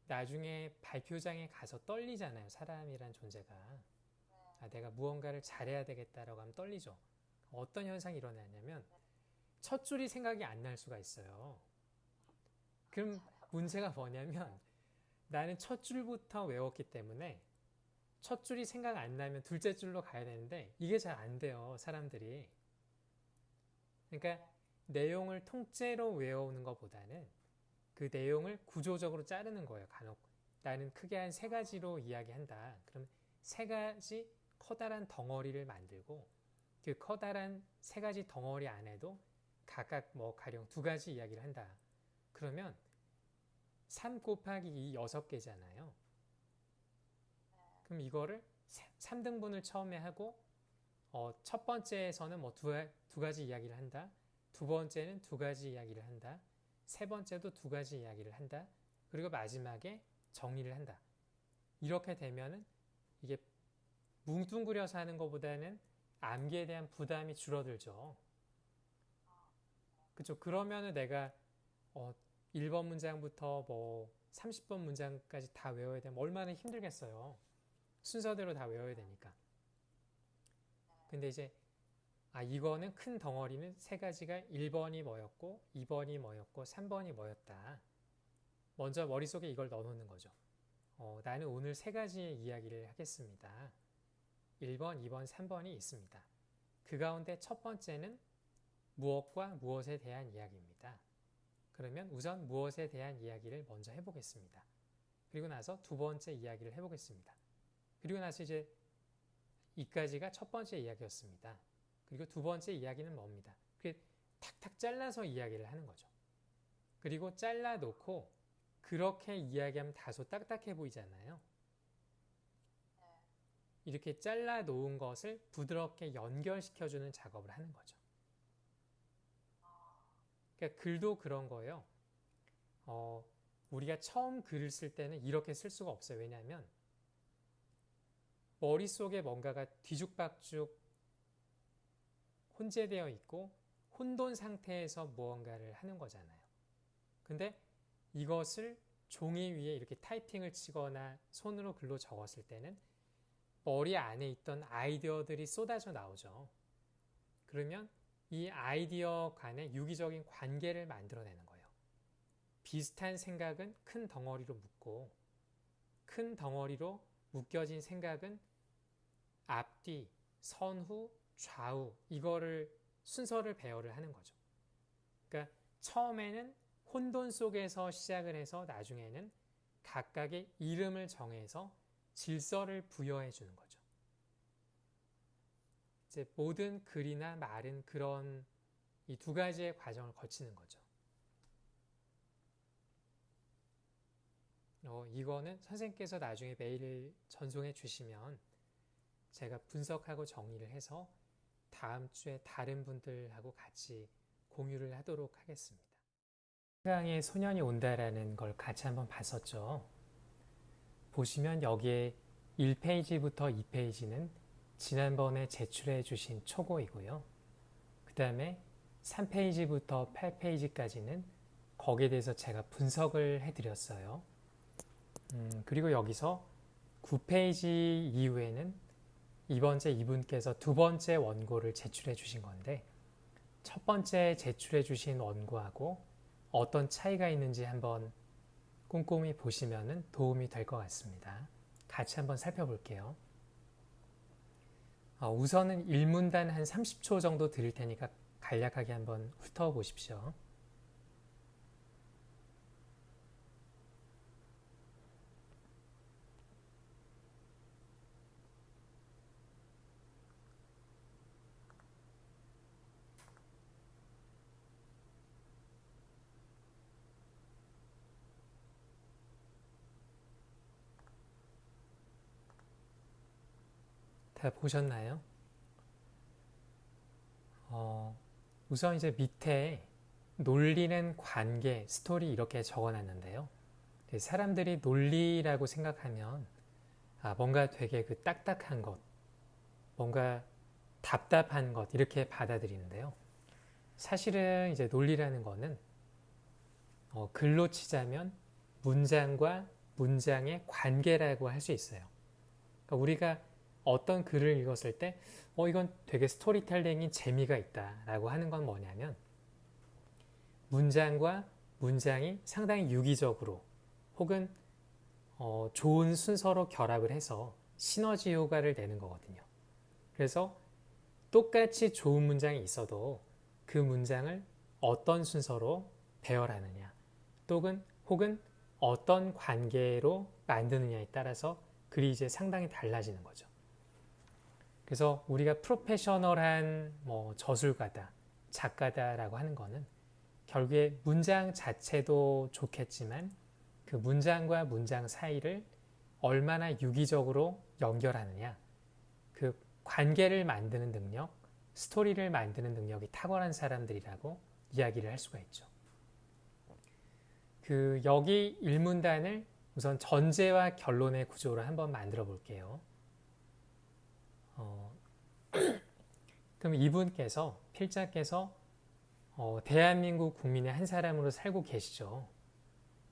나중에 발표장에 가서 떨리잖아요. 사람이란 존재가. 네, 내가 무언가를 잘해야 되겠다라고 하면 떨리죠. 어떤 현상이 일어나냐면 네, 첫 줄이 생각이 안 날 수가 있어요. 그럼 맞아요. 문제가 뭐냐면 나는 첫 줄부터 외웠기 때문에 첫 줄이 생각 안 나면 둘째 줄로 가야 되는데 이게 잘 안 돼요. 사람들이. 그러니까 네, 내용을 통째로 외우는 것보다는 그 내용을 구조적으로 자르는 거예요. 간혹 나는 크게 한 세 가지로 이야기한다. 그럼 세 가지 커다란 덩어리를 만들고 그 커다란 세 가지 덩어리 안에도 각각 가령 두 가지 이야기를 한다. 그러면 3 곱하기 2 6개잖아요. 네, 그럼 이거를 3등분을 처음에 하고 첫 번째에서는 두 가지 이야기를 한다. 두 번째는 두 가지 이야기를 한다. 세 번째도 두 가지 이야기를 한다. 그리고 마지막에 정리를 한다. 이렇게 되면은 이게 뭉뚱그려서 하는 것보다는 암기에 대한 부담이 줄어들죠. 그렇죠. 그러면은 내가 1번 문장부터 30번 문장까지 다 외워야 되면 얼마나 힘들겠어요. 순서대로 다 외워야 되니까. 근데 이제 이거는 큰 덩어리는 세 가지가 1번이 뭐였고 2번이 뭐였고 3번이 뭐였다. 먼저 머릿속에 이걸 넣어놓는 거죠. 나는 오늘 세 가지의 이야기를 하겠습니다. 1번, 2번, 3번이 있습니다. 그 가운데 첫 번째는 무엇과 무엇에 대한 이야기입니다. 그러면 우선 무엇에 대한 이야기를 먼저 해보겠습니다. 그리고 나서 두 번째 이야기를 해보겠습니다. 그리고 나서 이제 이까지가 첫 번째 이야기였습니다. 그리고 두 번째 이야기는 뭡니다. 그게 탁탁 잘라서 이야기를 하는 거죠. 그리고 잘라놓고 그렇게 이야기하면 다소 딱딱해 보이잖아요. 네. 이렇게 잘라놓은 것을 부드럽게 연결시켜주는 작업을 하는 거죠. 그러니까 글도 그런 거예요. 우리가 처음 글을 쓸 때는 이렇게 쓸 수가 없어요. 왜냐하면 머릿속에 뭔가가 뒤죽박죽 혼재되어 있고 혼돈 상태에서 무언가를 하는 거잖아요. 근데 이것을 종이 위에 이렇게 타이핑을 치거나 손으로 글로 적었을 때는 머리 안에 있던 아이디어들이 쏟아져 나오죠. 그러면 이 아이디어 간의 유기적인 관계를 만들어내는 거예요. 비슷한 생각은 큰 덩어리로 묶고 큰 덩어리로 묶여진 생각은 앞뒤, 선후, 좌우 이거를 순서를 배열을 하는 거죠. 그러니까 처음에는 혼돈 속에서 시작을 해서 나중에는 각각의 이름을 정해서 질서를 부여해 주는 거죠. 이제 모든 글이나 말은 그런 이 두 가지의 과정을 거치는 거죠. 이거는 선생님께서 나중에 메일을 전송해 주시면 제가 분석하고 정리를 해서 다음 주에 다른 분들하고 같이 공유를 하도록 하겠습니다. 한강에 소년이 온다라는 걸 같이 한번 봤었죠. 보시면 여기에 1페이지부터 2페이지는 지난번에 제출해 주신 초고이고요. 그 다음에 3페이지부터 8페이지까지는 거기에 대해서 제가 분석을 해드렸어요. 그리고 여기서 9페이지 이후에는 이번째 이분께서 두 번째 원고를 제출해 주신 건데 첫 번째 제출해 주신 원고하고 어떤 차이가 있는지 한번 꼼꼼히 보시면 도움이 될 것 같습니다. 같이 한번 살펴볼게요. 우선은 1문단 한 30초 정도 드릴 테니까 간략하게 한번 훑어보십시오. 다 보셨나요? 우선 이제 밑에 논리는 관계, 스토리 이렇게 적어놨는데요. 사람들이 논리라고 생각하면 뭔가 되게 그 딱딱한 것, 뭔가 답답한 것 이렇게 받아들이는데요. 사실은 이제 논리라는 거는 글로 치자면 문장과 문장의 관계라고 할 수 있어요. 그러니까 우리가 어떤 글을 읽었을 때 이건 되게 스토리텔링이 재미가 있다라고 하는 건 뭐냐면 문장과 문장이 상당히 유기적으로 혹은 좋은 순서로 결합을 해서 시너지 효과를 내는 거거든요. 그래서 똑같이 좋은 문장이 있어도 그 문장을 어떤 순서로 배열하느냐 혹은 어떤 관계로 만드느냐에 따라서 글이 이제 상당히 달라지는 거죠. 그래서 우리가 프로페셔널한 저술가다, 작가다라고 하는 거는 결국에 문장 자체도 좋겠지만 그 문장과 문장 사이를 얼마나 유기적으로 연결하느냐, 그 관계를 만드는 능력, 스토리를 만드는 능력이 탁월한 사람들이라고 이야기를 할 수가 있죠. 여기 1문단을 우선 전제와 결론의 구조로 한번 만들어 볼게요. 그럼 이분께서 필자께서 대한민국 국민의 한 사람으로 살고 계시죠.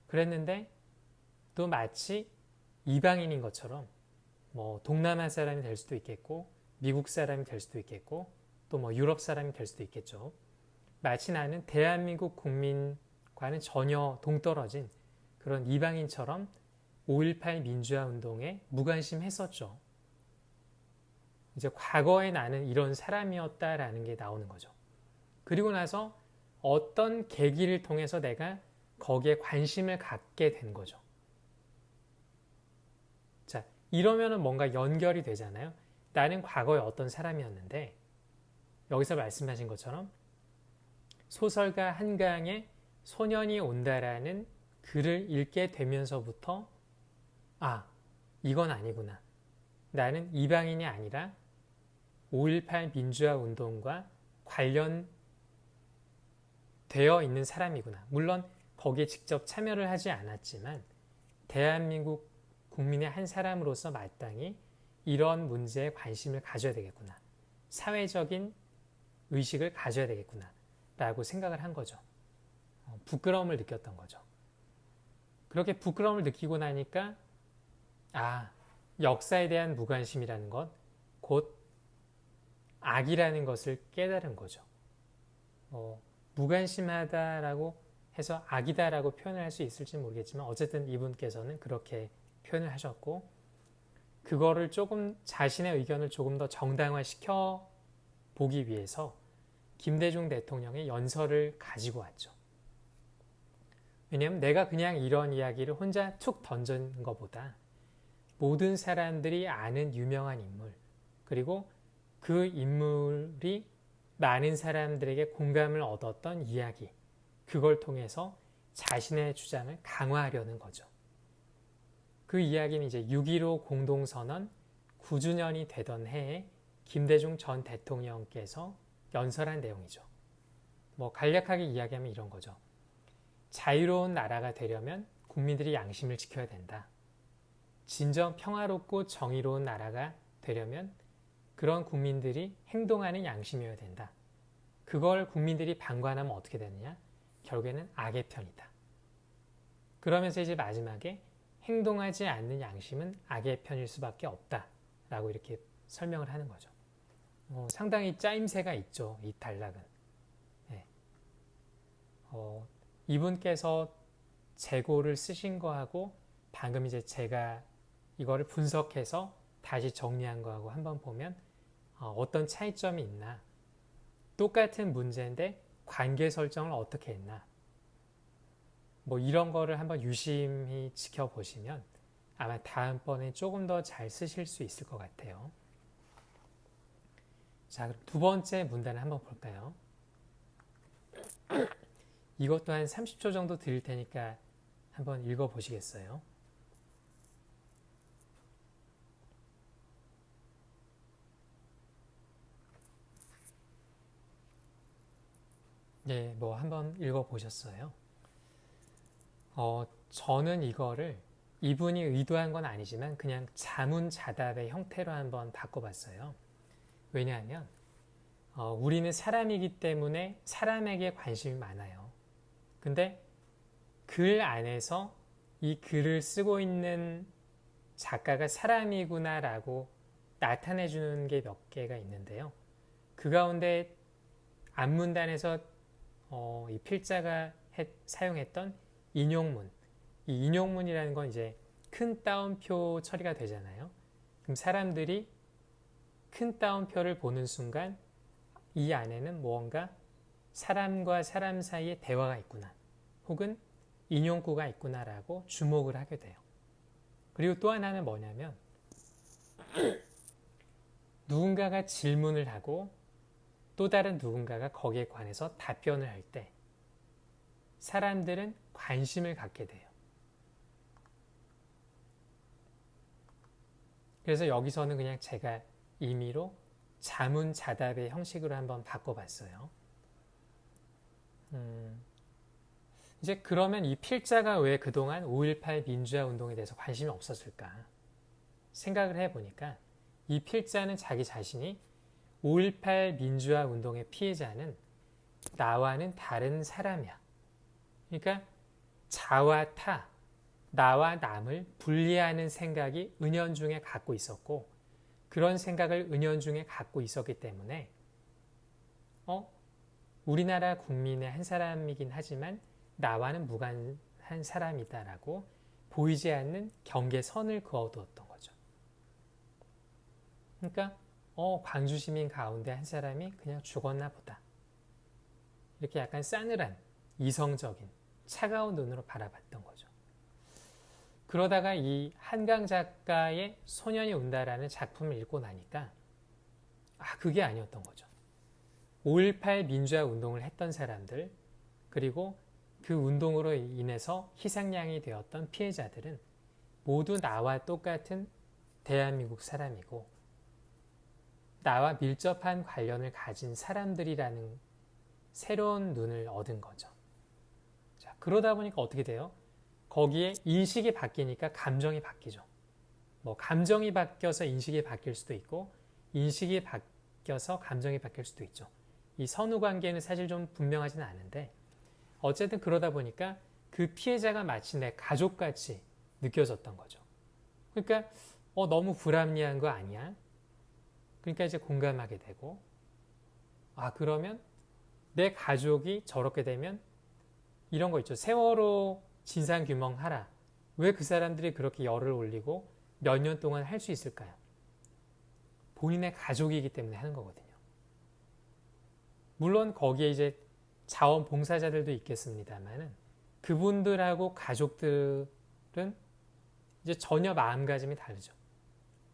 그랬는데 또 마치 이방인인 것처럼 동남아 사람이 될 수도 있겠고 미국 사람이 될 수도 있겠고 또 유럽 사람이 될 수도 있겠죠. 마치 나는 대한민국 국민과는 전혀 동떨어진 그런 이방인처럼 5.18 민주화 운동에 무관심했었죠. 이제 과거에 나는 이런 사람이었다라는 게 나오는 거죠. 그리고 나서 어떤 계기를 통해서 내가 거기에 관심을 갖게 된 거죠. 자, 이러면은 뭔가 연결이 되잖아요. 나는 과거에 어떤 사람이었는데 여기서 말씀하신 것처럼 소설가 한강에 소년이 온다라는 글을 읽게 되면서부터 이건 아니구나. 나는 이방인이 아니라 5.18 민주화 운동과 관련되어 있는 사람이구나. 물론 거기에 직접 참여를 하지 않았지만 대한민국 국민의 한 사람으로서 마땅히 이런 문제에 관심을 가져야 되겠구나. 사회적인 의식을 가져야 되겠구나. 라고 생각을 한 거죠. 부끄러움을 느꼈던 거죠. 그렇게 부끄러움을 느끼고 나니까 역사에 대한 무관심이라는 것, 곧 악이라는 것을 깨달은 거죠. 무관심하다라고 해서 악이다라고 표현을 할 수 있을지 모르겠지만 어쨌든 이분께서는 그렇게 표현을 하셨고 그거를 조금 자신의 의견을 조금 더 정당화시켜 보기 위해서 김대중 대통령의 연설을 가지고 왔죠. 왜냐하면 내가 그냥 이런 이야기를 혼자 툭 던진 것보다 모든 사람들이 아는 유명한 인물 그리고 그 인물이 많은 사람들에게 공감을 얻었던 이야기 그걸 통해서 자신의 주장을 강화하려는 거죠. 그 이야기는 이제 6.15 공동선언 9주년이 되던 해에 김대중 전 대통령께서 연설한 내용이죠. 간략하게 이야기하면 이런 거죠. 자유로운 나라가 되려면 국민들이 양심을 지켜야 된다. 진정 평화롭고 정의로운 나라가 되려면 그런 국민들이 행동하는 양심이어야 된다. 그걸 국민들이 방관하면 어떻게 되느냐? 결국에는 악의 편이다. 그러면서 이제 마지막에 행동하지 않는 양심은 악의 편일 수밖에 없다. 라고 이렇게 설명을 하는 거죠. 상당히 짜임새가 있죠. 이 단락은. 네. 이분께서 재고를 쓰신 거하고 방금 이제 제가 이거를 분석해서 다시 정리한 거하고 한번 보면 어떤 차이점이 있나 똑같은 문제인데 관계 설정을 어떻게 했나 이런 거를 한번 유심히 지켜보시면 아마 다음번에 조금 더 잘 쓰실 수 있을 것 같아요. 자, 그럼 두 번째 문단을 한번 볼까요? 이것도 한 30초 정도 드릴 테니까 한번 읽어보시겠어요? 네, 한번 읽어보셨어요? 저는 이거를 이분이 의도한 건 아니지만 그냥 자문자답의 형태로 한번 바꿔봤어요. 왜냐하면 우리는 사람이기 때문에 사람에게 관심이 많아요. 근데 글 안에서 이 글을 쓰고 있는 작가가 사람이구나라고 나타내주는 게 몇 개가 있는데요. 그 가운데 앞문단에서 이 필자가 사용했던 인용문, 이 인용문이라는 건 이제 큰 따옴표 처리가 되잖아요. 그럼 사람들이 큰 따옴표를 보는 순간 이 안에는 무언가 사람과 사람 사이에 대화가 있구나 혹은 인용구가 있구나라고 주목을 하게 돼요. 그리고 또 하나는 뭐냐면 누군가가 질문을 하고 또 다른 누군가가 거기에 관해서 답변을 할 때 사람들은 관심을 갖게 돼요. 그래서 여기서는 그냥 제가 임의로 자문자답의 형식으로 한번 바꿔봤어요. 이제 그러면 이 필자가 왜 그동안 5.18 민주화 운동에 대해서 관심이 없었을까 생각을 해보니까 이 필자는 자기 자신이 5.18 민주화 운동의 피해자는 나와는 다른 사람이야. 그러니까 자와 타, 나와 남을 분리하는 생각이 은연중에 갖고 있었고 그런 생각을 은연중에 갖고 있었기 때문에 우리나라 국민의 한 사람이긴 하지만 나와는 무관한 사람이다라고 보이지 않는 경계선을 그어두었던 거죠. 그러니까 광주 시민 가운데 한 사람이 그냥 죽었나 보다. 이렇게 약간 싸늘한 이성적인 차가운 눈으로 바라봤던 거죠. 그러다가 이 한강 작가의 소년이 운다라는 작품을 읽고 나니까 그게 아니었던 거죠. 5.18 민주화 운동을 했던 사람들 그리고 그 운동으로 인해서 희생양이 되었던 피해자들은 모두 나와 똑같은 대한민국 사람이고 나와 밀접한 관련을 가진 사람들이라는 새로운 눈을 얻은 거죠. 자, 그러다 보니까 어떻게 돼요? 거기에 인식이 바뀌니까 감정이 바뀌죠. 뭐 감정이 바뀌어서 인식이 바뀔 수도 있고 인식이 바뀌어서 감정이 바뀔 수도 있죠. 이 선후 관계는 사실 좀 분명하지는 않은데 어쨌든 그러다 보니까 그 피해자가 마치 내 가족같이 느껴졌던 거죠. 그러니까 너무 불합리한 거 아니야? 그러니까 이제 공감하게 되고 그러면 내 가족이 저렇게 되면 이런 거 있죠. 세월호 진상규명하라. 왜 그 사람들이 그렇게 열을 올리고 몇 년 동안 할 수 있을까요? 본인의 가족이기 때문에 하는 거거든요. 물론 거기에 이제 자원봉사자들도 있겠습니다만은 그분들하고 가족들은 이제 전혀 마음가짐이 다르죠.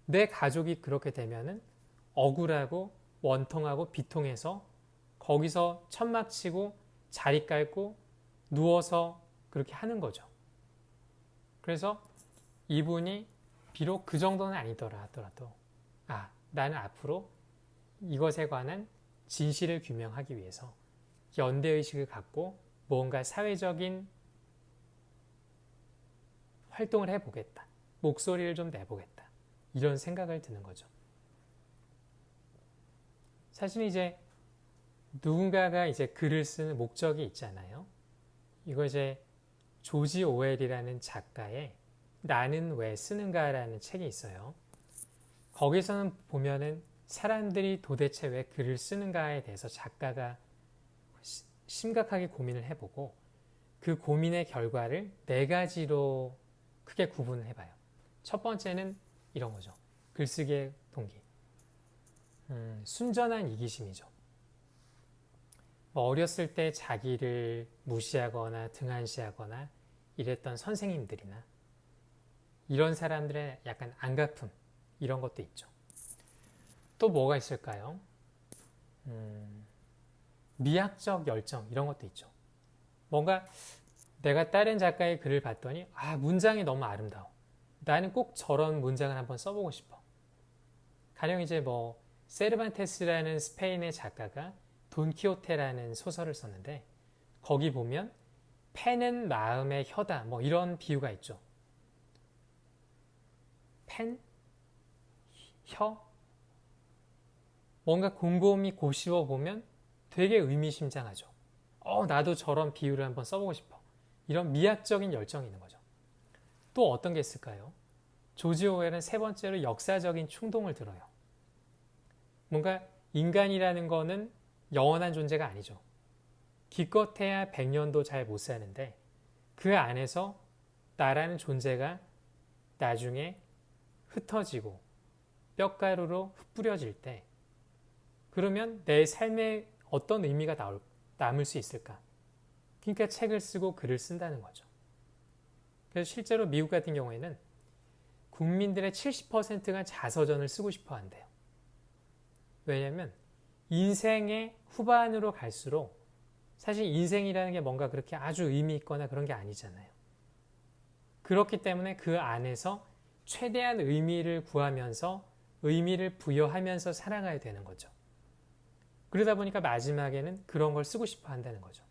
내 가족이 그렇게 되면은 억울하고 원통하고 비통해서 거기서 천막 치고 자리 깔고 누워서 그렇게 하는 거죠. 그래서 이분이 비록 그 정도는 아니더라 하더라도 나는 앞으로 이것에 관한 진실을 규명하기 위해서 연대의식을 갖고 뭔가 사회적인 활동을 해보겠다. 목소리를 좀 내보겠다. 이런 생각을 드는 거죠. 사실 이제 누군가가 이제 글을 쓰는 목적이 있잖아요. 이거 이제 조지 오웰이라는 작가의 나는 왜 쓰는가라는 책이 있어요. 거기서는 보면은 사람들이 도대체 왜 글을 쓰는가에 대해서 작가가 심각하게 고민을 해보고 그 고민의 결과를 4가지로 크게 구분을 해봐요. 첫 번째는 이런 거죠. 글쓰기의 동기. 순전한 이기심이죠. 어렸을 때 자기를 무시하거나 등한시하거나 이랬던 선생님들이나 이런 사람들의 약간 안갚음 이런 것도 있죠. 또 뭐가 있을까요? 미학적 열정 이런 것도 있죠. 뭔가 내가 다른 작가의 글을 봤더니 문장이 너무 아름다워. 나는 꼭 저런 문장을 한번 써보고 싶어. 가령 이제 뭐 세르반테스라는 스페인의 작가가 돈키호테라는 소설을 썼는데 거기 보면 펜은 마음의 혀다 뭐 이런 비유가 있죠. 펜? 혀? 뭔가 곰곰이 고시워 보면 되게 의미심장하죠. 나도 저런 비유를 한번 써보고 싶어. 이런 미학적인 열정이 있는 거죠. 또 어떤 게 있을까요? 조지 오웰은 3번째로 역사적인 충동을 들어요. 뭔가 인간이라는 거는 영원한 존재가 아니죠. 기껏해야 100년도 잘 못 사는데 그 안에서 나라는 존재가 나중에 흩어지고 뼈가루로 흩뿌려질 때 그러면 내 삶에 어떤 의미가 남을 수 있을까? 그러니까 책을 쓰고 글을 쓴다는 거죠. 그래서 실제로 미국 같은 경우에는 국민들의 70%가 자서전을 쓰고 싶어 한대요. 왜냐하면 인생의 후반으로 갈수록 사실 인생이라는 게 뭔가 그렇게 아주 의미 있거나 그런 게 아니잖아요. 그렇기 때문에 그 안에서 최대한 의미를 구하면서 의미를 부여하면서 살아가야 되는 거죠. 그러다 보니까 마지막에는 그런 걸 쓰고 싶어 한다는 거죠.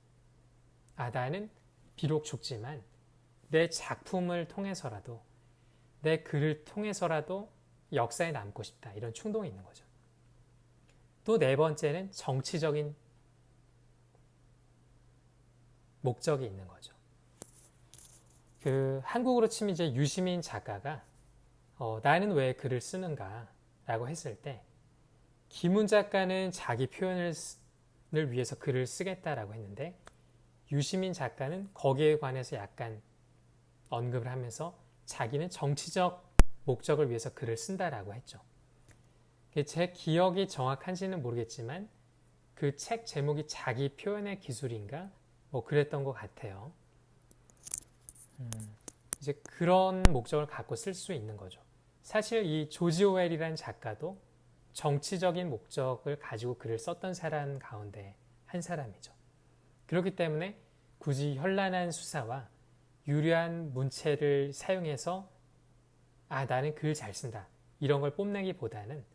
나는 비록 죽지만 내 작품을 통해서라도 내 글을 통해서라도 역사에 남고 싶다. 이런 충동이 있는 거죠. 또 4번째는 정치적인 목적이 있는 거죠. 한국으로 치면 이제 유시민 작가가 나는 왜 글을 쓰는가 라고 했을 때 김훈 작가는 자기 표현을 위해서 글을 쓰겠다라고 했는데 유시민 작가는 거기에 관해서 약간 언급을 하면서 자기는 정치적 목적을 위해서 글을 쓴다라고 했죠. 제 기억이 정확한지는 모르겠지만 그 책 제목이 자기 표현의 기술인가 뭐 그랬던 것 같아요. 이제 그런 목적을 갖고 쓸 수 있는 거죠. 사실 이 조지 오웰이라는 작가도 정치적인 목적을 가지고 글을 썼던 사람 가운데 한 사람이죠. 그렇기 때문에 굳이 현란한 수사와 유려한 문체를 사용해서 나는 글 잘 쓴다 이런 걸 뽐내기보다는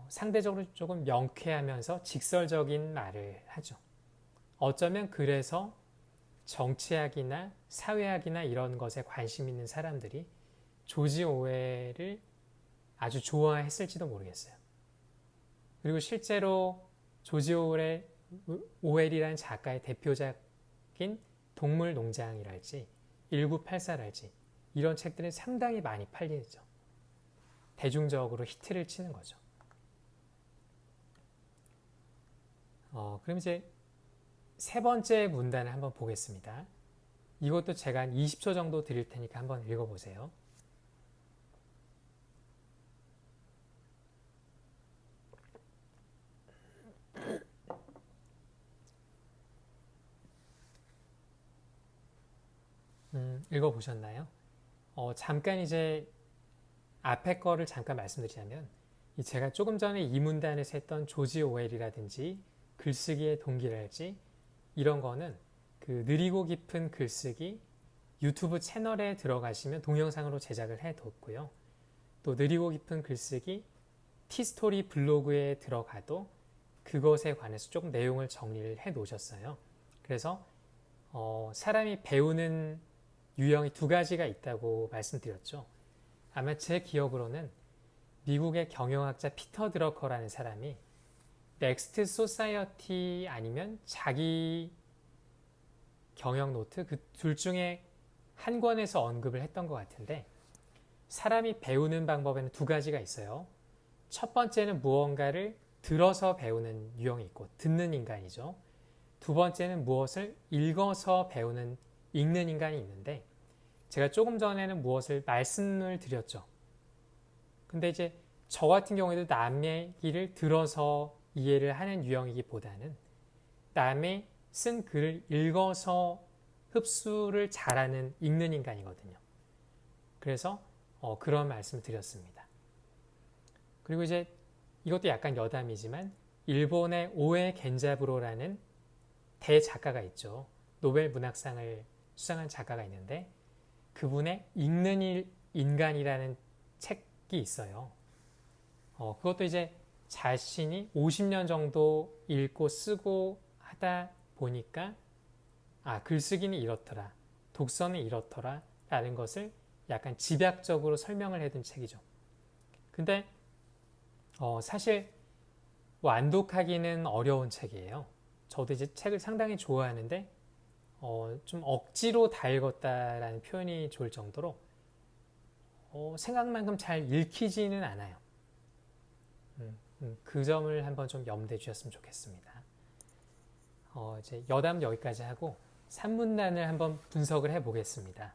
상대적으로 조금 명쾌하면서 직설적인 말을 하죠. 어쩌면 그래서 정치학이나 사회학이나 이런 것에 관심 있는 사람들이 조지 오웰을 아주 좋아했을지도 모르겠어요. 그리고 실제로 조지 오웰이라는 작가의 대표작인 동물농장이랄지 1984랄지 이런 책들은 상당히 많이 팔리죠. 대중적으로 히트를 치는 거죠. 그럼 이제 세 번째 문단을 한번 보겠습니다. 이것도 제가 한 20초 정도 드릴 테니까 한번 읽어보세요. 읽어보셨나요? 잠깐 이제 앞에 거를 잠깐 말씀드리자면 제가 조금 전에 이 문단에서 했던 조지 오웰이라든지 글쓰기의 동기랄지 이런 거는 그 느리고 깊은 글쓰기 유튜브 채널에 들어가시면 동영상으로 제작을 해뒀고요. 또 느리고 깊은 글쓰기 티스토리 블로그에 들어가도 그것에 관해서 조금 내용을 정리를 해 놓으셨어요. 그래서 사람이 배우는 유형이 두 가지가 있다고 말씀드렸죠. 아마 제 기억으로는 미국의 경영학자 피터 드러커라는 사람이 넥스트 소사이어티 아니면 자기 경영 노트 그 둘 중에 한 권에서 언급을 했던 것 같은데 사람이 배우는 방법에는 두 가지가 있어요. 첫 번째는 무언가를 들어서 배우는 유형이 있고 듣는 인간이죠. 두 번째는 무엇을 읽어서 배우는 읽는 인간이 있는데 제가 조금 전에는 무엇을 말씀을 드렸죠. 근데 이제 저 같은 경우에도 남의 얘기를 들어서 이해를 하는 유형이기보다는 남의 쓴 글을 읽어서 흡수를 잘하는 읽는 인간이거든요. 그래서 그런 말씀을 드렸습니다. 그리고 이제 이것도 약간 여담이지만 일본의 오에 겐자부로라는 대작가가 있죠. 노벨 문학상을 수상한 작가가 있는데 그분의 읽는 인간이라는 책이 있어요. 그것도 이제 자신이 50년 정도 읽고 쓰고 하다 보니까 글쓰기는 이렇더라, 독서는 이렇더라 라는 것을 약간 집약적으로 설명을 해둔 책이죠. 근데 사실 완독하기는 어려운 책이에요. 저도 이제 책을 상당히 좋아하는데 좀 억지로 다 읽었다라는 표현이 좋을 정도로 생각만큼 잘 읽히지는 않아요. 그 점을 한번 좀 염두해 주셨으면 좋겠습니다. 이제 여담 여기까지 하고 산문단을 한번 분석을 해 보겠습니다.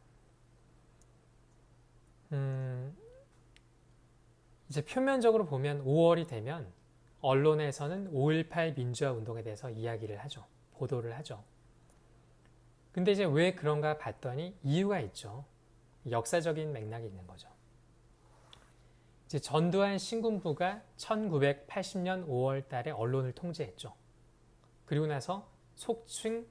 이제 표면적으로 보면 5월이 되면 언론에서는 5.18 민주화 운동에 대해서 이야기를 하죠. 보도를 하죠. 근데 이제 왜 그런가 봤더니 이유가 있죠. 역사적인 맥락이 있는 거죠. 이제 전두환 신군부가 1980년 5월 달에 언론을 통제했죠. 그리고 나서 속칭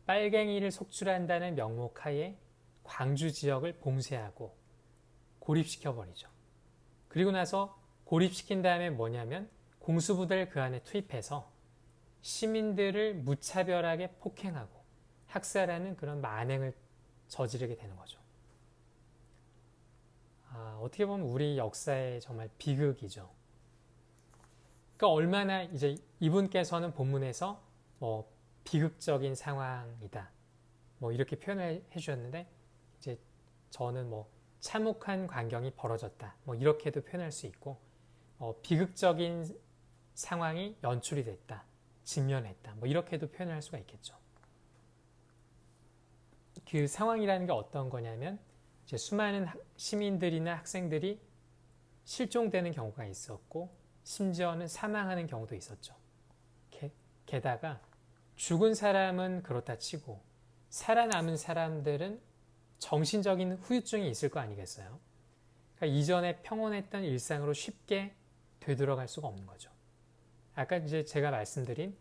빨갱이를 속출한다는 명목 하에 광주 지역을 봉쇄하고 고립시켜버리죠. 그리고 나서 고립시킨 다음에 뭐냐면 공수부대를 그 안에 투입해서 시민들을 무차별하게 폭행하고 학살하는 그런 만행을 저지르게 되는 거죠. 어떻게 보면 우리 역사의 정말 비극이죠. 그러니까 얼마나 이제 이분께서는 본문에서 비극적인 상황이다. 이렇게 표현을 해주셨는데 이제 저는 참혹한 광경이 벌어졌다. 이렇게도 표현할 수 있고 비극적인 상황이 연출이 됐다. 직면했다. 이렇게도 표현할 수가 있겠죠. 그 상황이라는 게 어떤 거냐면 이제 수많은 시민들이나 학생들이 실종되는 경우가 있었고 심지어는 사망하는 경우도 있었죠. 게다가 죽은 사람은 그렇다 치고 살아남은 사람들은 정신적인 후유증이 있을 거 아니겠어요? 그러니까 이전에 평온했던 일상으로 쉽게 되돌아갈 수가 없는 거죠. 아까 이제 제가 말씀드린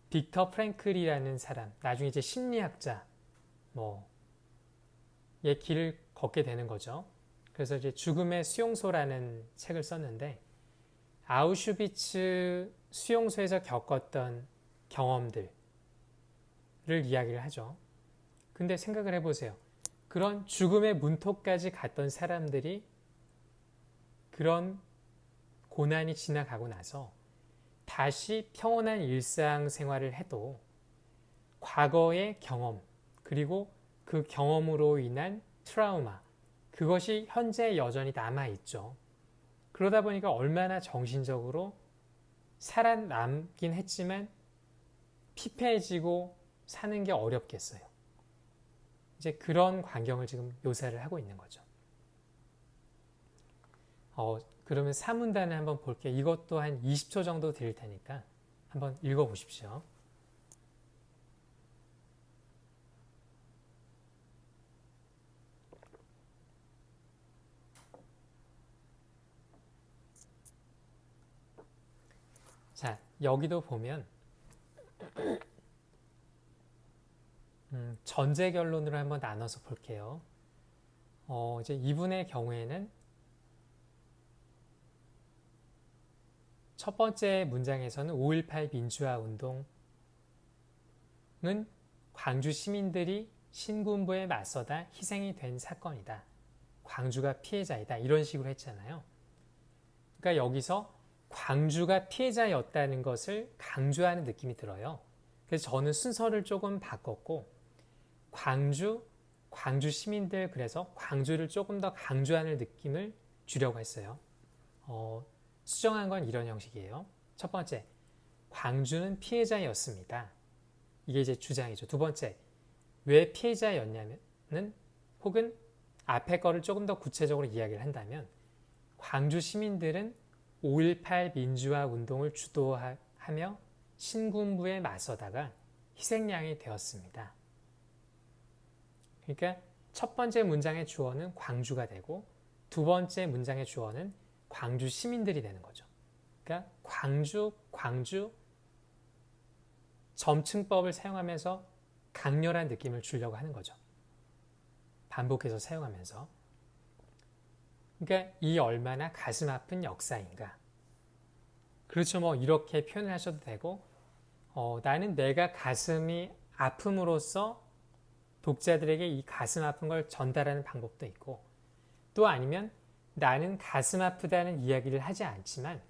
빅터 프랭클이라는 사람, 나중에 이제 심리학자, 의 길을 걷게 되는 거죠. 그래서 이제 죽음의 수용소라는 책을 썼는데 아우슈비츠 수용소에서 겪었던 경험들을 이야기를 하죠. 근데 생각을 해보세요. 그런 죽음의 문턱까지 갔던 사람들이 그런 고난이 지나가고 나서 다시 평온한 일상생활을 해도 과거의 경험, 그리고 그 경험으로 인한 트라우마, 그것이 현재 여전히 남아있죠. 그러다 보니까 얼마나 정신적으로 살아남긴 했지만 피폐해지고 사는 게 어렵겠어요. 이제 그런 광경을 지금 묘사를 하고 있는 거죠. 그러면 사문단을 한번 볼게요. 이것도 한 20초 정도 드릴 테니까 한번 읽어보십시오. 자, 여기도 보면 전제 결론으로 한번 나눠서 볼게요. 이제 이분의 경우에는 첫 번째 문장에서는 5.18 민주화 운동은 광주 시민들이 신군부에 맞서다 희생이 된 사건이다. 광주가 피해자이다. 이런 식으로 했잖아요. 그러니까 여기서 광주가 피해자였다는 것을 강조하는 느낌이 들어요. 그래서 저는 순서를 조금 바꿨고 광주 시민들, 그래서 광주를 조금 더 강조하는 느낌을 주려고 했어요. 수정한 건 이런 형식이에요. 첫 번째, 광주는 피해자였습니다. 이게 이제 주장이죠. 두 번째, 왜 피해자였냐면은, 혹은 앞에 거를 조금 더 구체적으로 이야기를 한다면, 광주 시민들은 5.18 민주화 운동을 주도하며 신군부에 맞서다가 희생양이 되었습니다. 그러니까 첫 번째 문장의 주어는 광주가 되고 두 번째 문장의 주어는 광주 시민들이 되는 거죠. 그러니까 광주 점층법을 사용하면서 강렬한 느낌을 주려고 하는 거죠. 반복해서 사용하면서. 그러니까 이 얼마나 가슴 아픈 역사인가. 그렇죠. 뭐 이렇게 표현을 하셔도 되고 나는 내가 가슴이 아픔으로써 독자들에게 이 가슴 아픈 걸 전달하는 방법도 있고, 또 아니면 나는 가슴 아프다는 이야기를 하지 않지만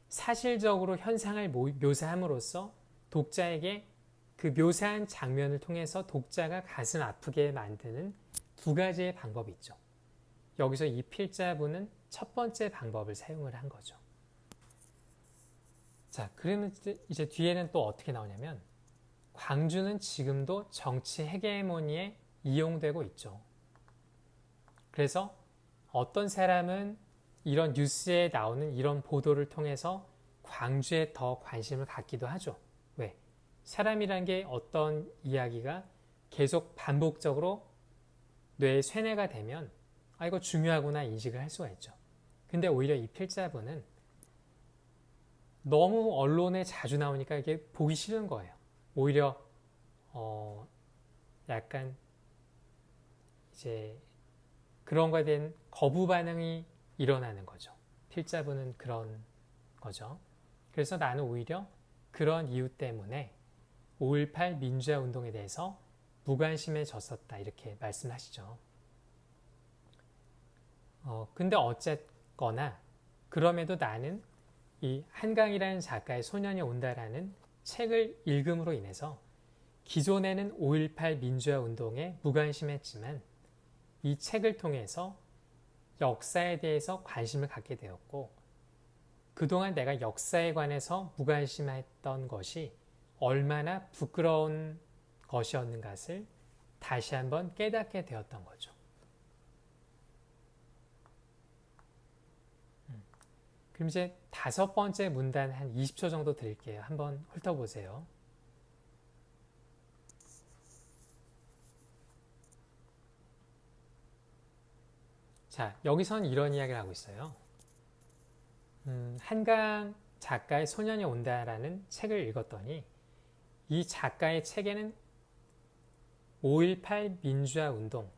사실적으로 현상을 묘사함으로써 독자에게 그 묘사한 장면을 통해서 독자가 가슴 아프게 만드는 두 가지의 방법이 있죠. 여기서 이 필자분은 첫 번째 방법을 사용을 한 거죠. 자, 그러면 이제 뒤에는 또 어떻게 나오냐면, 광주는 지금도 정치 헤게모니에 이용되고 있죠. 그래서 어떤 사람은 이런 뉴스에 나오는 이런 보도를 통해서 광주에 더 관심을 갖기도 하죠. 왜? 사람이란 게 어떤 이야기가 계속 반복적으로 뇌에 쇠뇌가 되면 이거 중요하구나 인식을 할 수가 있죠. 근데 오히려 이 필자분은 너무 언론에 자주 나오니까 이게 보기 싫은 거예요. 오히려 약간 이제 그런 거에 대한 거부 반응이 일어나는 거죠. 필자분은 그런 거죠. 그래서 나는 오히려 그런 이유 때문에 5.18 민주화 운동에 대해서 무관심해졌었다, 이렇게 말씀하시죠. 근데 어쨌거나 그럼에도 나는 이 한강이라는 작가의 소년이 온다라는 책을 읽음으로 인해서 기존에는 5.18 민주화 운동에 무관심했지만 이 책을 통해서 역사에 대해서 관심을 갖게 되었고, 그동안 내가 역사에 관해서 무관심했던 것이 얼마나 부끄러운 것이었는 것을 다시 한번 깨닫게 되었던 거죠. 그럼 이제 다섯 번째 문단 한 20초 정도 드릴게요. 한번 훑어보세요. 자, 여기선 이런 이야기를 하고 있어요. 한강 작가의 소년이 온다라는 책을 읽었더니 이 작가의 책에는 5.18 민주화 운동을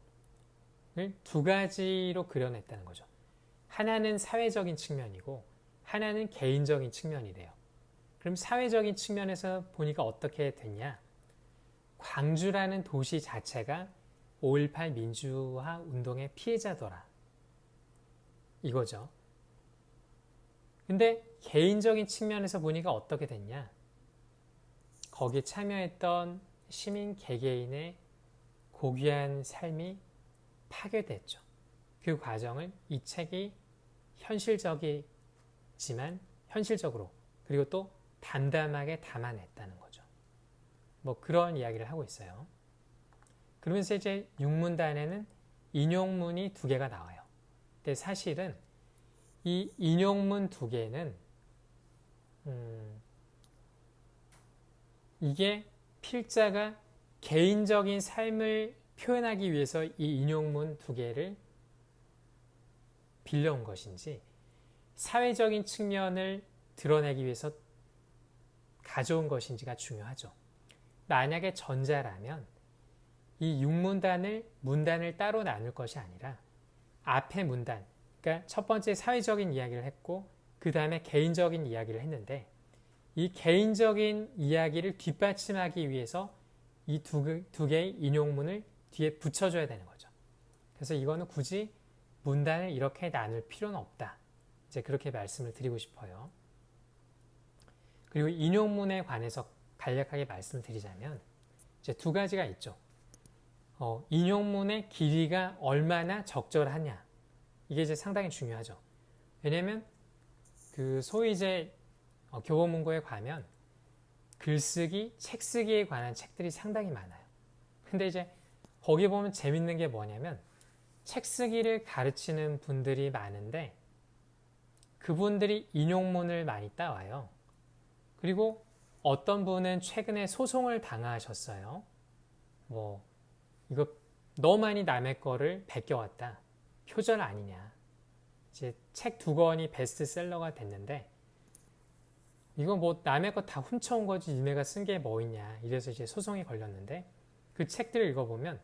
두 가지로 그려냈다는 거죠. 하나는 사회적인 측면이고 하나는 개인적인 측면이래요. 그럼 사회적인 측면에서 보니까 어떻게 됐냐? 광주라는 도시 자체가 5.18 민주화 운동의 피해자더라. 이거죠. 근데 개인적인 측면에서 보니까 어떻게 됐냐? 거기에 참여했던 시민 개개인의 고귀한 삶이 파괴됐죠. 그 과정을 이 책이 현실적으로 그리고 또 담담하게 담아냈다는 거죠. 뭐 그런 이야기를 하고 있어요. 그러면서 이제 육문단에는 인용문이 2개가 나와요. 근데 사실은 이 인용문 2개는 이게 필자가 개인적인 삶을 표현하기 위해서 이 인용문 2개를 빌려온 것인지 사회적인 측면을 드러내기 위해서 가져온 것인지가 중요하죠. 만약에 전자라면 이 문단을 따로 나눌 것이 아니라 앞에 문단, 그러니까 첫 번째 사회적인 이야기를 했고 그 다음에 개인적인 이야기를 했는데 이 개인적인 이야기를 뒷받침하기 위해서 이 두 개의 인용문을 뒤에 붙여줘야 되는 거죠. 그래서 이거는 굳이 문단을 이렇게 나눌 필요는 없다. 이제 그렇게 말씀을 드리고 싶어요. 그리고 인용문에 관해서 간략하게 말씀을 드리자면 이제 2가지가 있죠. 인용문의 길이가 얼마나 적절하냐. 이게 이제 상당히 중요하죠. 왜냐면 그 소위 이제 교보문고에 가면 글쓰기, 책쓰기에 관한 책들이 상당히 많아요. 근데 이제 거기 보면 재밌는 게 뭐냐면 책쓰기를 가르치는 분들이 많은데 그분들이 인용문을 많이 따와요. 그리고 어떤 분은 최근에 소송을 당하셨어요. 뭐 이거 너무 많이 남의 거를 베껴왔다. 표절 아니냐. 이제 책 2권이 베스트셀러가 됐는데 이거 뭐 남의 거 다 훔쳐온 거지 니네가 쓴 게 뭐 있냐. 이래서 이제 소송이 걸렸는데 그 책들을 읽어보면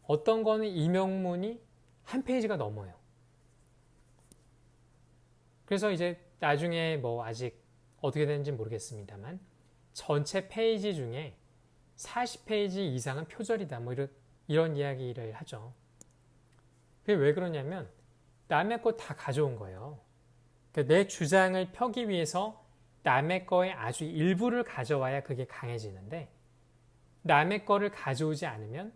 어떤 거는 인용문이 1페이지가 넘어요. 그래서 이제 나중에 뭐 아직 어떻게 되는지 모르겠습니다만 전체 페이지 중에 40페이지 이상은 표절이다. 뭐 이런 이야기를 하죠. 그게 왜 그러냐면 남의 거 다 가져온 거예요. 그러니까 내 주장을 펴기 위해서 남의 거의 아주 일부를 가져와야 그게 강해지는데 남의 거를 가져오지 않으면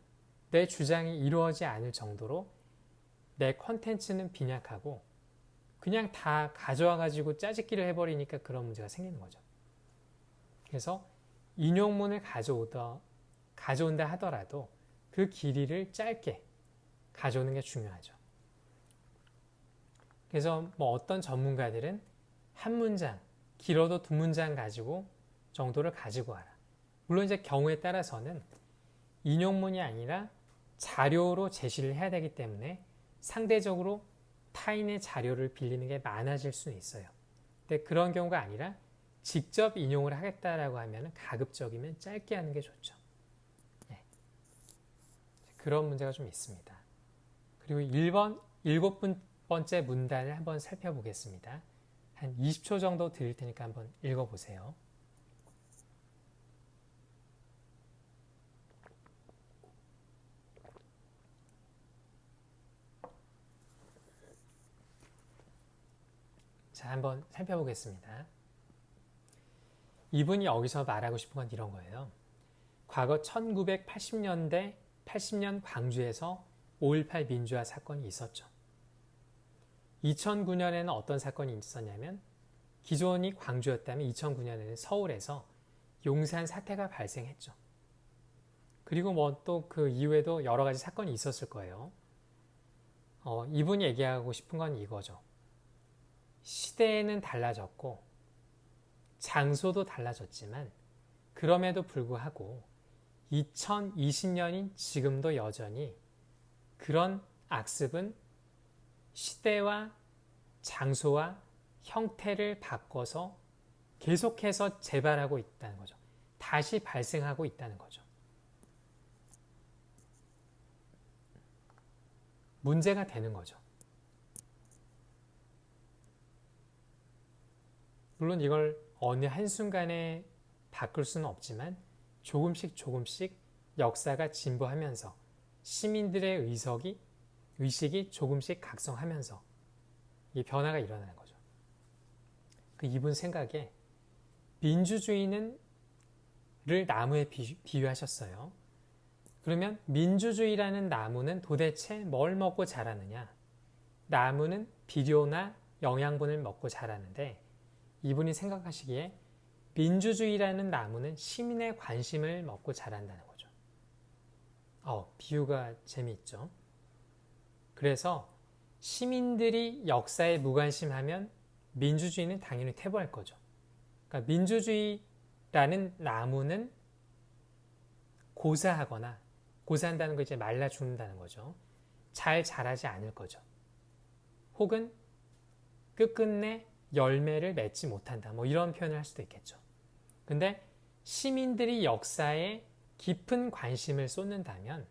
내 주장이 이루어지지 않을 정도로 내 컨텐츠는 빈약하고 그냥 다 가져와 가지고 짜집기를 해버리니까 그런 문제가 생기는 거죠. 그래서 인용문을 가져온다 하더라도 그 길이를 짧게 가져오는 게 중요하죠. 그래서 뭐 어떤 전문가들은 한 문장, 길어도 2문장 가지고 정도를 가지고 와라. 물론 이제 경우에 따라서는 인용문이 아니라 자료로 제시를 해야 되기 때문에 상대적으로 타인의 자료를 빌리는 게 많아질 수는 있어요. 근데 그런 경우가 아니라 직접 인용을 하겠다라고 하면 가급적이면 짧게 하는 게 좋죠. 네. 그런 문제가 좀 있습니다. 그리고 7번째 문단을 한번 살펴보겠습니다. 한 20초 정도 드릴 테니까 한번 읽어보세요. 자, 한번 살펴보겠습니다. 이분이 여기서 말하고 싶은 건 이런 거예요. 과거 1980년 광주에서 5.18 민주화 사건이 있었죠. 2009년에는 어떤 사건이 있었냐면 기존이 광주였다면 2009년에는 서울에서 용산 사태가 발생했죠. 그리고 뭐 또 그 이후에도 여러 가지 사건이 있었을 거예요. 이분이 얘기하고 싶은 건 이거죠. 시대는 달라졌고 장소도 달라졌지만 그럼에도 불구하고 2020년인 지금도 여전히 그런 악습은 시대와 장소와 형태를 바꿔서 계속해서 재발하고 있다는 거죠. 다시 발생하고 있다는 거죠. 문제가 되는 거죠. 물론 이걸 어느 한순간에 바꿀 수는 없지만 조금씩 역사가 진보하면서 시민들의 의식이 조금씩 각성하면서 이 변화가 일어나는 거죠. 그 이분 생각에 민주주의를 나무에 비유하셨어요. 그러면 민주주의라는 나무는 도대체 뭘 먹고 자라느냐? 나무는 비료나 영양분을 먹고 자라는데 이분이 생각하시기에 민주주의라는 나무는 시민의 관심을 먹고 자란다는 거죠. 비유가 재미있죠. 그래서 시민들이 역사에 무관심하면 민주주의는 당연히 퇴보할 거죠. 그러니까 민주주의라는 나무는 고사한다는 거 이제 말라 죽는다는 거죠. 잘 자라지 않을 거죠. 혹은 끝끝내 열매를 맺지 못한다. 뭐 이런 표현을 할 수도 있겠죠. 근데 시민들이 역사에 깊은 관심을 쏟는다면,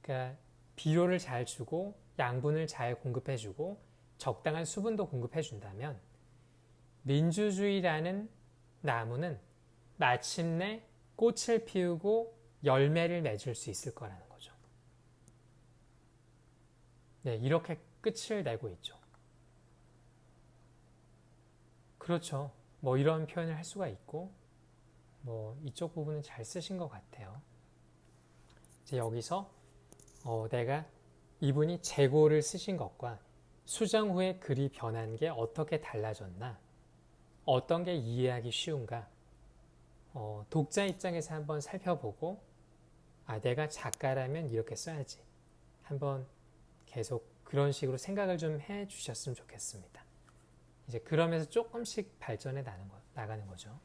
그러니까 비료를 잘 주고 양분을 잘 공급해주고 적당한 수분도 공급해준다면 민주주의라는 나무는 마침내 꽃을 피우고 열매를 맺을 수 있을 거라는 거죠. 네, 이렇게 끝을 내고 있죠. 그렇죠. 뭐 이런 표현을 할 수가 있고, 뭐 이쪽 부분은 잘 쓰신 것 같아요. 이제 여기서 내가 이분이 재고를 쓰신 것과 수정 후에 글이 변한 게 어떻게 달라졌나, 어떤 게 이해하기 쉬운가, 독자 입장에서 한번 살펴보고, 내가 작가라면 이렇게 써야지. 한번 계속 그런 식으로 생각을 좀 해 주셨으면 좋겠습니다. 이제 그러면서 조금씩 발전해 나가는 거죠.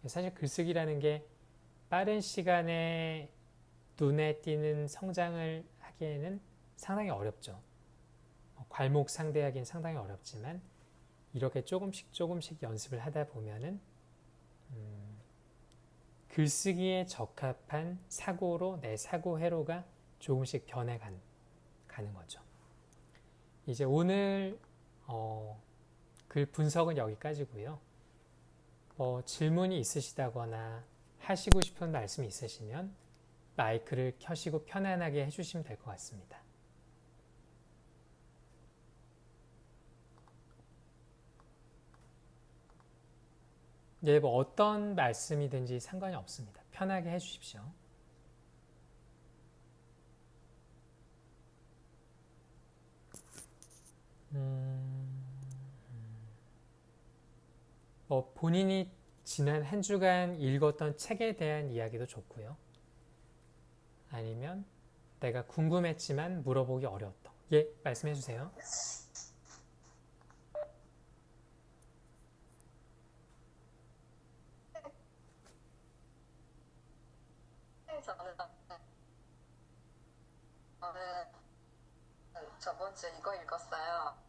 사실 글쓰기라는 게 빠른 시간에 눈에 띄는 성장을 하기에는 상당히 어렵죠. 괄목상대하기는 상당히 어렵지만 이렇게 조금씩 연습을 하다 보면은 글쓰기에 적합한 사고로 내 사고 회로가 조금씩 변해가는 거죠. 이제 오늘 글 분석은 여기까지고요. 질문이 있으시다거나 하시고 싶은 말씀이 있으시면 마이크를 켜시고 편안하게 해주시면 될 것 같습니다. 네, 뭐 어떤 말씀이든지 상관이 없습니다. 편하게 해주십시오. 본인이 지난 한 주간 읽었던 책에 대한 이야기도 좋고요. 아니면 내가 궁금했지만 물어보기 어려웠던. 예, 말씀해 주세요. 저는 저번 주에 이거 읽었어요.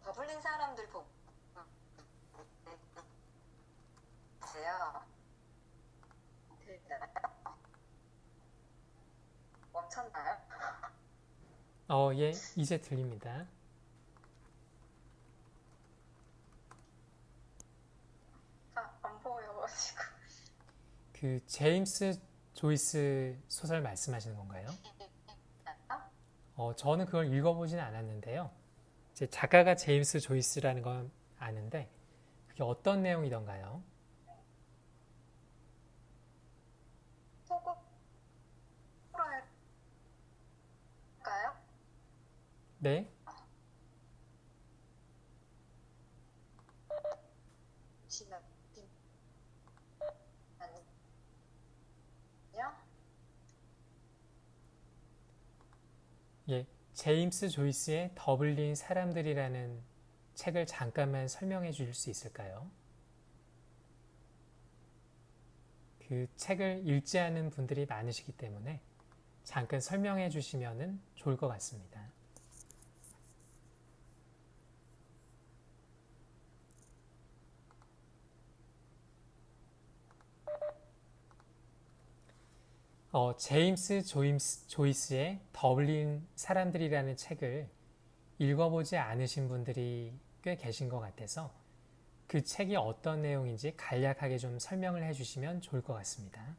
더블린 사람들 보세요. 멈췄나요? 예, 이제 들립니다. 안 보여가지고. 그 제임스 조이스 소설 말씀하시는 건가요? 저는 그걸 읽어보진 않았는데요. 제 작가가 제임스 조이스라는 건 아는데 그게 어떤 내용이던가요? 속으로 할까요? 네? 아니요? 예, 제임스 조이스의 더블린 사람들이라는 책을 잠깐만 설명해 주실 수 있을까요? 그 책을 읽지 않은 분들이 많으시기 때문에 잠깐 설명해 주시면 좋을 것 같습니다. 제임스 조이스의 더블린 사람들이라는 책을 읽어보지 않으신 분들이 꽤 계신 것 같아서 그 책이 어떤 내용인지 간략하게 좀 설명을 해주시면 좋을 것 같습니다.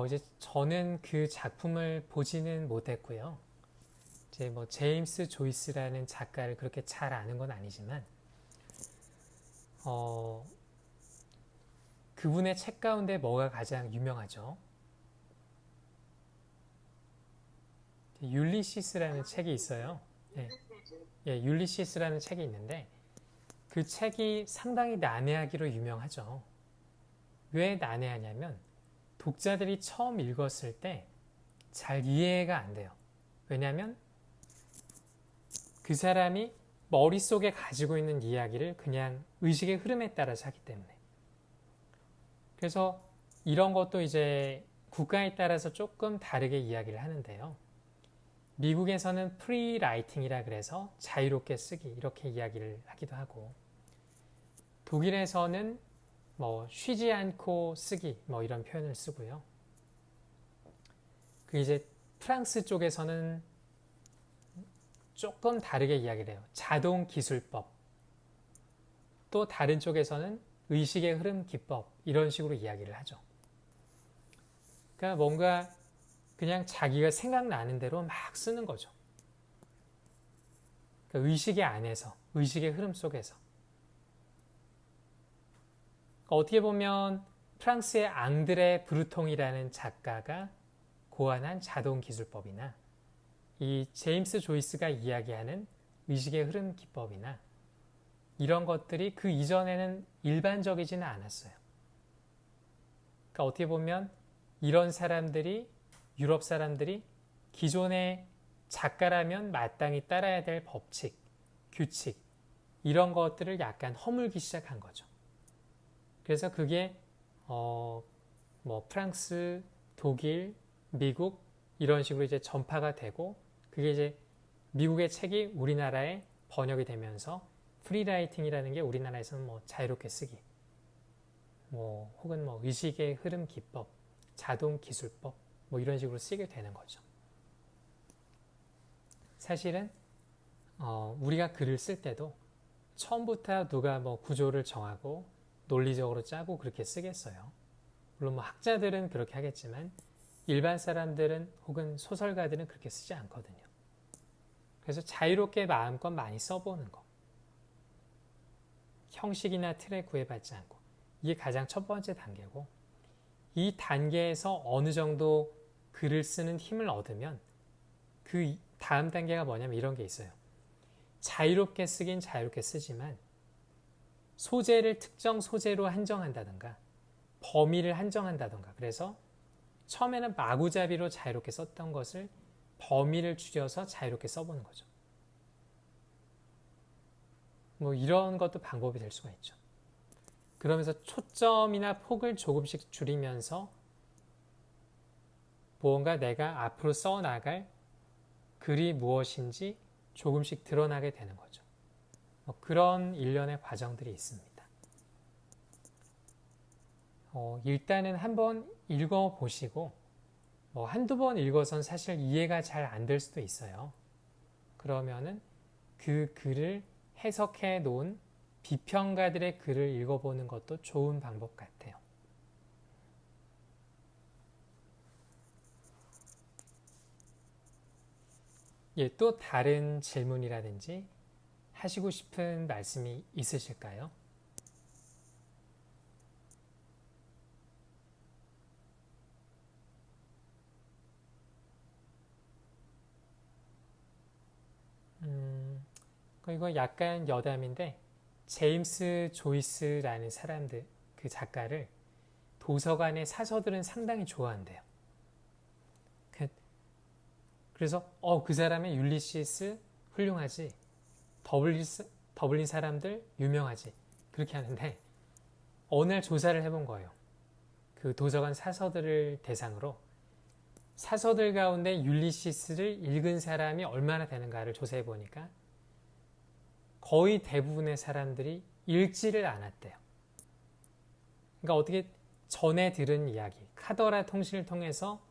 이제 저는 그 작품을 보지는 못했고요. 이제 뭐 제임스 조이스라는 작가를 그렇게 잘 아는 건 아니지만, 그분의 책 가운데 뭐가 가장 유명하죠? 율리시스라는 책이 있어요. 예, 율리시스라는 책이 있는데 그 책이 상당히 난해하기로 유명하죠. 왜 난해하냐면 독자들이 처음 읽었을 때 잘 이해가 안 돼요. 왜냐하면 그 사람이 머릿속에 가지고 있는 이야기를 그냥 의식의 흐름에 따라서 하기 때문에. 그래서 이런 것도 이제 국가에 따라서 조금 다르게 이야기를 하는데요. 미국에서는 프리라이팅이라 그래서 자유롭게 쓰기 이렇게 이야기를 하기도 하고, 독일에서는 뭐 쉬지 않고 쓰기 뭐 이런 표현을 쓰고요. 그 이제 프랑스 쪽에서는 조금 다르게 이야기를 해요. 자동 기술법. 또 다른 쪽에서는 의식의 흐름 기법 이런 식으로 이야기를 하죠. 그러니까 뭔가 그냥 자기가 생각나는 대로 막 쓰는 거죠. 그러니까 의식의 안에서, 의식의 흐름 속에서. 그러니까 어떻게 보면 프랑스의 앙드레 브루통이라는 작가가 고안한 자동 기술법이나 이 제임스 조이스가 이야기하는 의식의 흐름 기법이나 이런 것들이 그 이전에는 일반적이지는 않았어요. 그러니까 어떻게 보면 이런 사람들이, 유럽 사람들이 기존의 작가라면 마땅히 따라야 될 법칙, 규칙 이런 것들을 약간 허물기 시작한 거죠. 그래서 그게 뭐 프랑스, 독일, 미국 이런 식으로 이제 전파가 되고, 그게 이제 미국의 책이 우리나라에 번역이 되면서 프리라이팅이라는 게 우리나라에서는 뭐 자유롭게 쓰기, 뭐 혹은 뭐 의식의 흐름 기법, 자동 기술법 뭐 이런 식으로 쓰게 되는 거죠. 사실은 우리가 글을 쓸 때도 처음부터 누가 뭐 구조를 정하고 논리적으로 짜고 그렇게 쓰겠어요. 물론 뭐 학자들은 그렇게 하겠지만 일반 사람들은 혹은 소설가들은 그렇게 쓰지 않거든요. 그래서 자유롭게 마음껏 많이 써보는 거. 형식이나 틀에 구애받지 않고. 이게 가장 첫 번째 단계고, 이 단계에서 어느 정도 글을 쓰는 힘을 얻으면 그 다음 단계가 뭐냐면 이런 게 있어요. 자유롭게 쓰긴 자유롭게 쓰지만 소재를 특정 소재로 한정한다든가 범위를 한정한다든가, 그래서 처음에는 마구잡이로 자유롭게 썼던 것을 범위를 줄여서 자유롭게 써보는 거죠. 뭐 이런 것도 방법이 될 수가 있죠. 그러면서 초점이나 폭을 조금씩 줄이면서 무언가 내가 앞으로 써나갈 글이 무엇인지 조금씩 드러나게 되는 거죠. 뭐 그런 일련의 과정들이 있습니다. 일단은 한번 읽어보시고, 뭐 한두 번 읽어선 사실 이해가 잘 안 될 수도 있어요. 그러면은 그 글을 해석해 놓은 비평가들의 글을 읽어보는 것도 좋은 방법 같아요. 예, 또 다른 질문이라든지 하시고 싶은 말씀이 있으실까요? 이거 약간 여담인데, 제임스 조이스라는 사람들, 그 작가를 도서관의 사서들은 상당히 좋아한대요. 그래서 그 사람의 율리시스 훌륭하지. 더블린 사람들 유명하지. 그렇게 하는데 어느 날 조사를 해본 거예요. 그 도서관 사서들을 대상으로 사서들 가운데 율리시스를 읽은 사람이 얼마나 되는가를 조사해 보니까 거의 대부분의 사람들이 읽지를 않았대요. 그러니까 어떻게 전에 들은 이야기, 카더라 통신을 통해서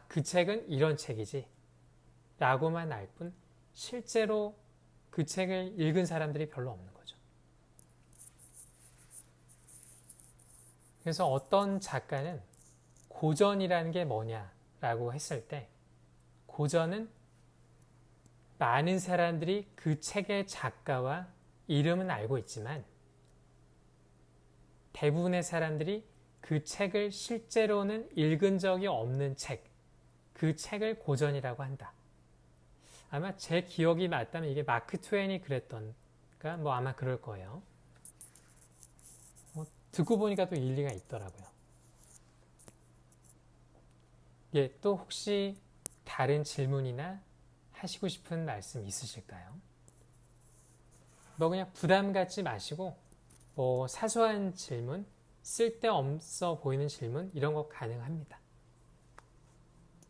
그 책은 이런 책이지 라고만 알 뿐 실제로 그 책을 읽은 사람들이 별로 없는 거죠. 그래서 어떤 작가는 고전이라는 게 뭐냐라고 했을 때 고전은 많은 사람들이 그 책의 작가와 이름은 알고 있지만 대부분의 사람들이 그 책을 실제로는 읽은 적이 없는 책, 그 책을 고전이라고 한다. 아마 제 기억이 맞다면 이게 마크 트웨인이 그랬던가 뭐 아마 그럴 거예요. 듣고 보니까 또 일리가 있더라고요. 예, 또 혹시 다른 질문이나 하시고 싶은 말씀 있으실까요? 뭐 그냥 부담 갖지 마시고 뭐 사소한 질문, 쓸데없어 보이는 질문 이런 거 가능합니다.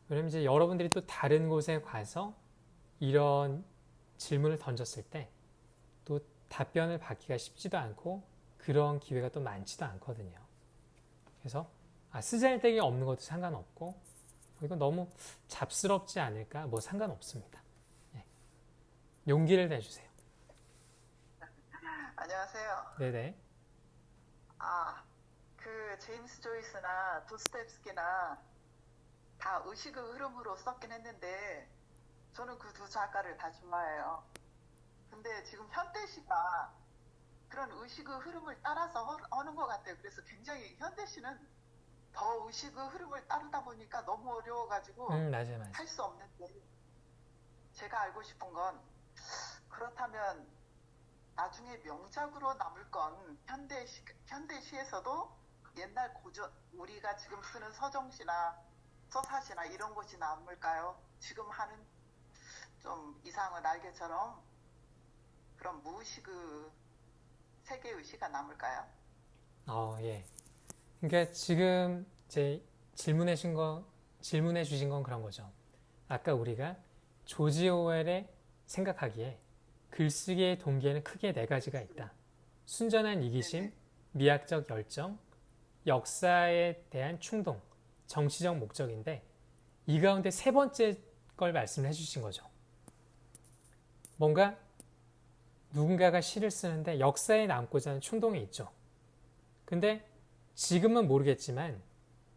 왜냐면 이제 여러분들이 또 다른 곳에 가서 이런 질문을 던졌을 때 또 답변을 받기가 쉽지도 않고 그런 기회가 또 많지도 않거든요. 그래서 쓰잘데기 없는 것도 상관없고 이거 너무 잡스럽지 않을까 뭐 상관없습니다. 네. 용기를 내주세요. 안녕하세요. 네네. 그 제임스 조이스나 도스토옙스키나 다 의식의 흐름으로 썼긴 했는데 저는 그 두 작가를 다 좋아해요. 근데 지금 현대시가 그런 의식의 흐름을 따라서 하는 것 같아요. 그래서 굉장히 현대시는 더 의식의 흐름을 따르다 보니까 너무 어려워가지고 맞아요. 할 수 없는데 제가 알고 싶은 건 그렇다면 나중에 명작으로 남을 건 현대시에서도 옛날 고전, 우리가 지금 쓰는 서정시나 서사시나 이런 것이 남을까요? 지금 하는 좀 이상한 날개처럼 그런 무의식의 세계의식가 남을까요? 예. 그러니까 지금 제 질문해 주신 건 그런 거죠. 아까 우리가 조지 오웰의 생각하기에 글쓰기의 동기에는 크게 네 가지가 있다. 순전한 이기심, 미학적 열정, 역사에 대한 충동, 정치적 목적인데 이 가운데 세 번째 걸 말씀을 해주신 거죠. 뭔가 누군가가 시를 쓰는데 역사에 남고자 하는 충동이 있죠. 근데 지금은 모르겠지만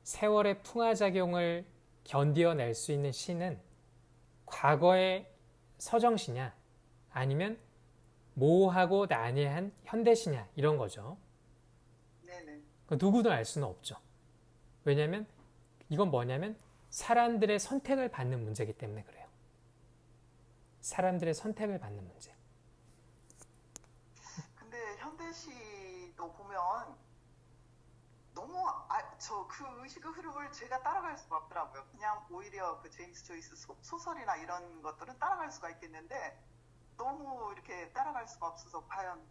세월의 풍화작용을 견디어낼 수 있는 시는 과거의 서정시냐 아니면 모호하고 난해한 현대시냐 이런 거죠. 네네. 누구도 알 수는 없죠. 왜냐하면 이건 뭐냐면 사람들의 선택을 받는 문제이기 때문에 그래요. 사람들의 선택을 받는 문제. 근데 현대시도 보면 너무 그 의식의 흐름을 제가 따라갈 수가 없더라고요. 그냥 오히려 그 제임스 조이스 소설이나 이런 것들은 따라갈 수가 있겠는데 너무 이렇게 따라갈 수가 없어서 과연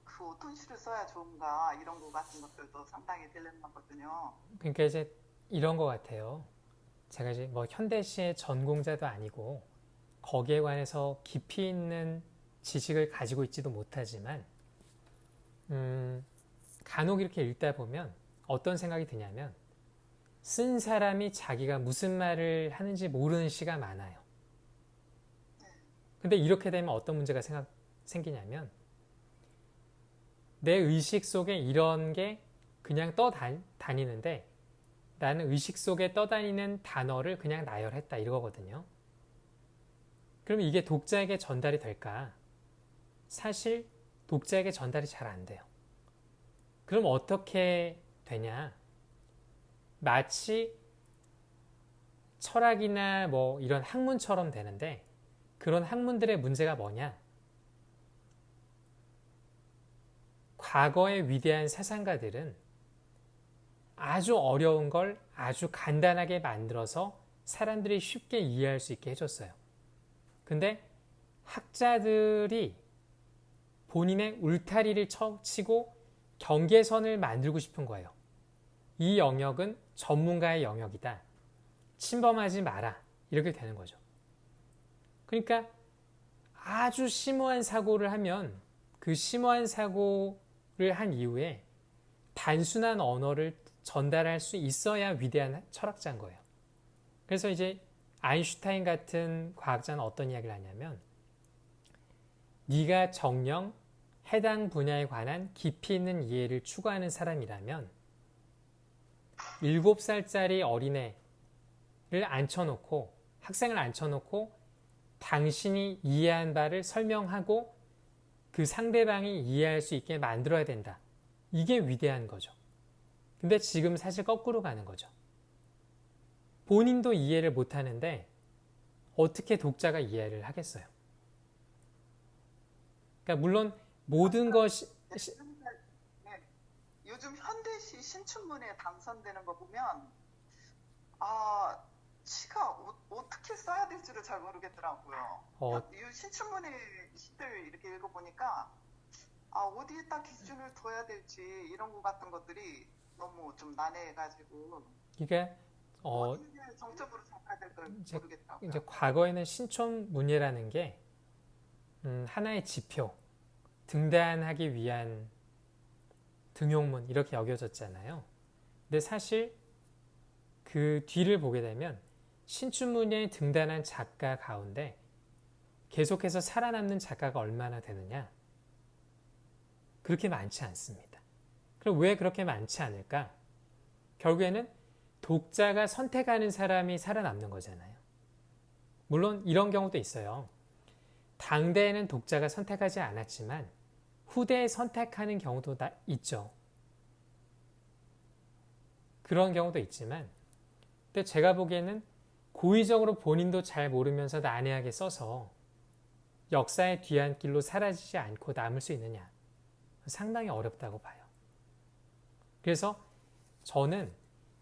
그 어떤 시를 써야 좋은가 이런 거 같은 것들도 상당히 딜레마거든요. 그러니까 이제 이런 것 같아요. 제가 이제 뭐 현대시의 전공자도 아니고 거기에 관해서 깊이 있는 지식을 가지고 있지도 못하지만 간혹 이렇게 읽다 보면 어떤 생각이 드냐면 쓴 사람이 자기가 무슨 말을 하는지 모르는 시가 많아요. 근데 이렇게 되면 어떤 문제가 생기냐면 내 의식 속에 이런 게 그냥 떠다니는데 나는 의식 속에 떠다니는 단어를 그냥 나열했다 이거거든요. 그러면 이게 독자에게 전달이 될까? 사실 독자에게 전달이 잘 안 돼요. 그럼 어떻게 되냐? 마치 철학이나 뭐 이런 학문처럼 되는데 그런 학문들의 문제가 뭐냐? 과거의 위대한 사상가들은 아주 어려운 걸 아주 간단하게 만들어서 사람들이 쉽게 이해할 수 있게 해줬어요. 근데 학자들이 본인의 울타리를 치고 경계선을 만들고 싶은 거예요. 이 영역은 전문가의 영역이다. 침범하지 마라. 이렇게 되는 거죠. 그러니까 아주 심오한 사고를 하면 그 심오한 사고를 한 이후에 단순한 언어를 전달할 수 있어야 위대한 철학자인 거예요. 그래서 이제 아인슈타인 같은 과학자는 어떤 이야기를 하냐면 네가 정녕 해당 분야에 관한 깊이 있는 이해를 추구하는 사람이라면 7살짜리 어린애를 앉혀놓고 학생을 앉혀놓고 당신이 이해한 바를 설명하고 그 상대방이 이해할 수 있게 만들어야 된다. 이게 위대한 거죠. 근데 지금 사실 거꾸로 가는 거죠. 본인도 이해를 못하는데 어떻게 독자가 이해를 하겠어요? 그러니까 물론 모든 것이 네. 요즘 현대시 신춘문예에 당선되는 거 보면 아 시가 어떻게 써야 될지를 잘 모르겠더라고요. 이 신춘문예 시들 이렇게 읽어보니까 어디에다 기준을 둬야 될지 이런 거 같은 것들이 너무 좀 난해해가지고 그러니까 어디에 정점으로 잡아야 될지 모르겠더라고요. 이제 과거에는 신춘문예라는 게 하나의 지표, 등단하기 위한 등용문 이렇게 여겨졌잖아요. 근데 사실 그 뒤를 보게 되면 신춘문예에 등단한 작가 가운데 계속해서 살아남는 작가가 얼마나 되느냐? 그렇게 많지 않습니다. 그럼 왜 그렇게 많지 않을까? 결국에는 독자가 선택하는 사람이 살아남는 거잖아요. 물론 이런 경우도 있어요. 당대에는 독자가 선택하지 않았지만 후대에 선택하는 경우도 있죠. 그런 경우도 있지만 근데 제가 보기에는 고의적으로 본인도 잘 모르면서 난해하게 써서 역사의 뒤안길로 사라지지 않고 남을 수 있느냐? 상당히 어렵다고 봐요. 그래서 저는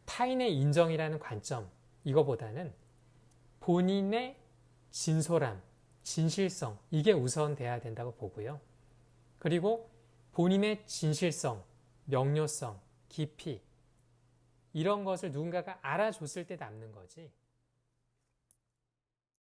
타인의 인정이라는 관점 이거보다는 본인의 진솔함, 진실성 이게 우선돼야 된다고 보고요. 그리고 본인의 진실성, 명료성, 깊이 이런 것을 누군가가 알아줬을 때 남는 거지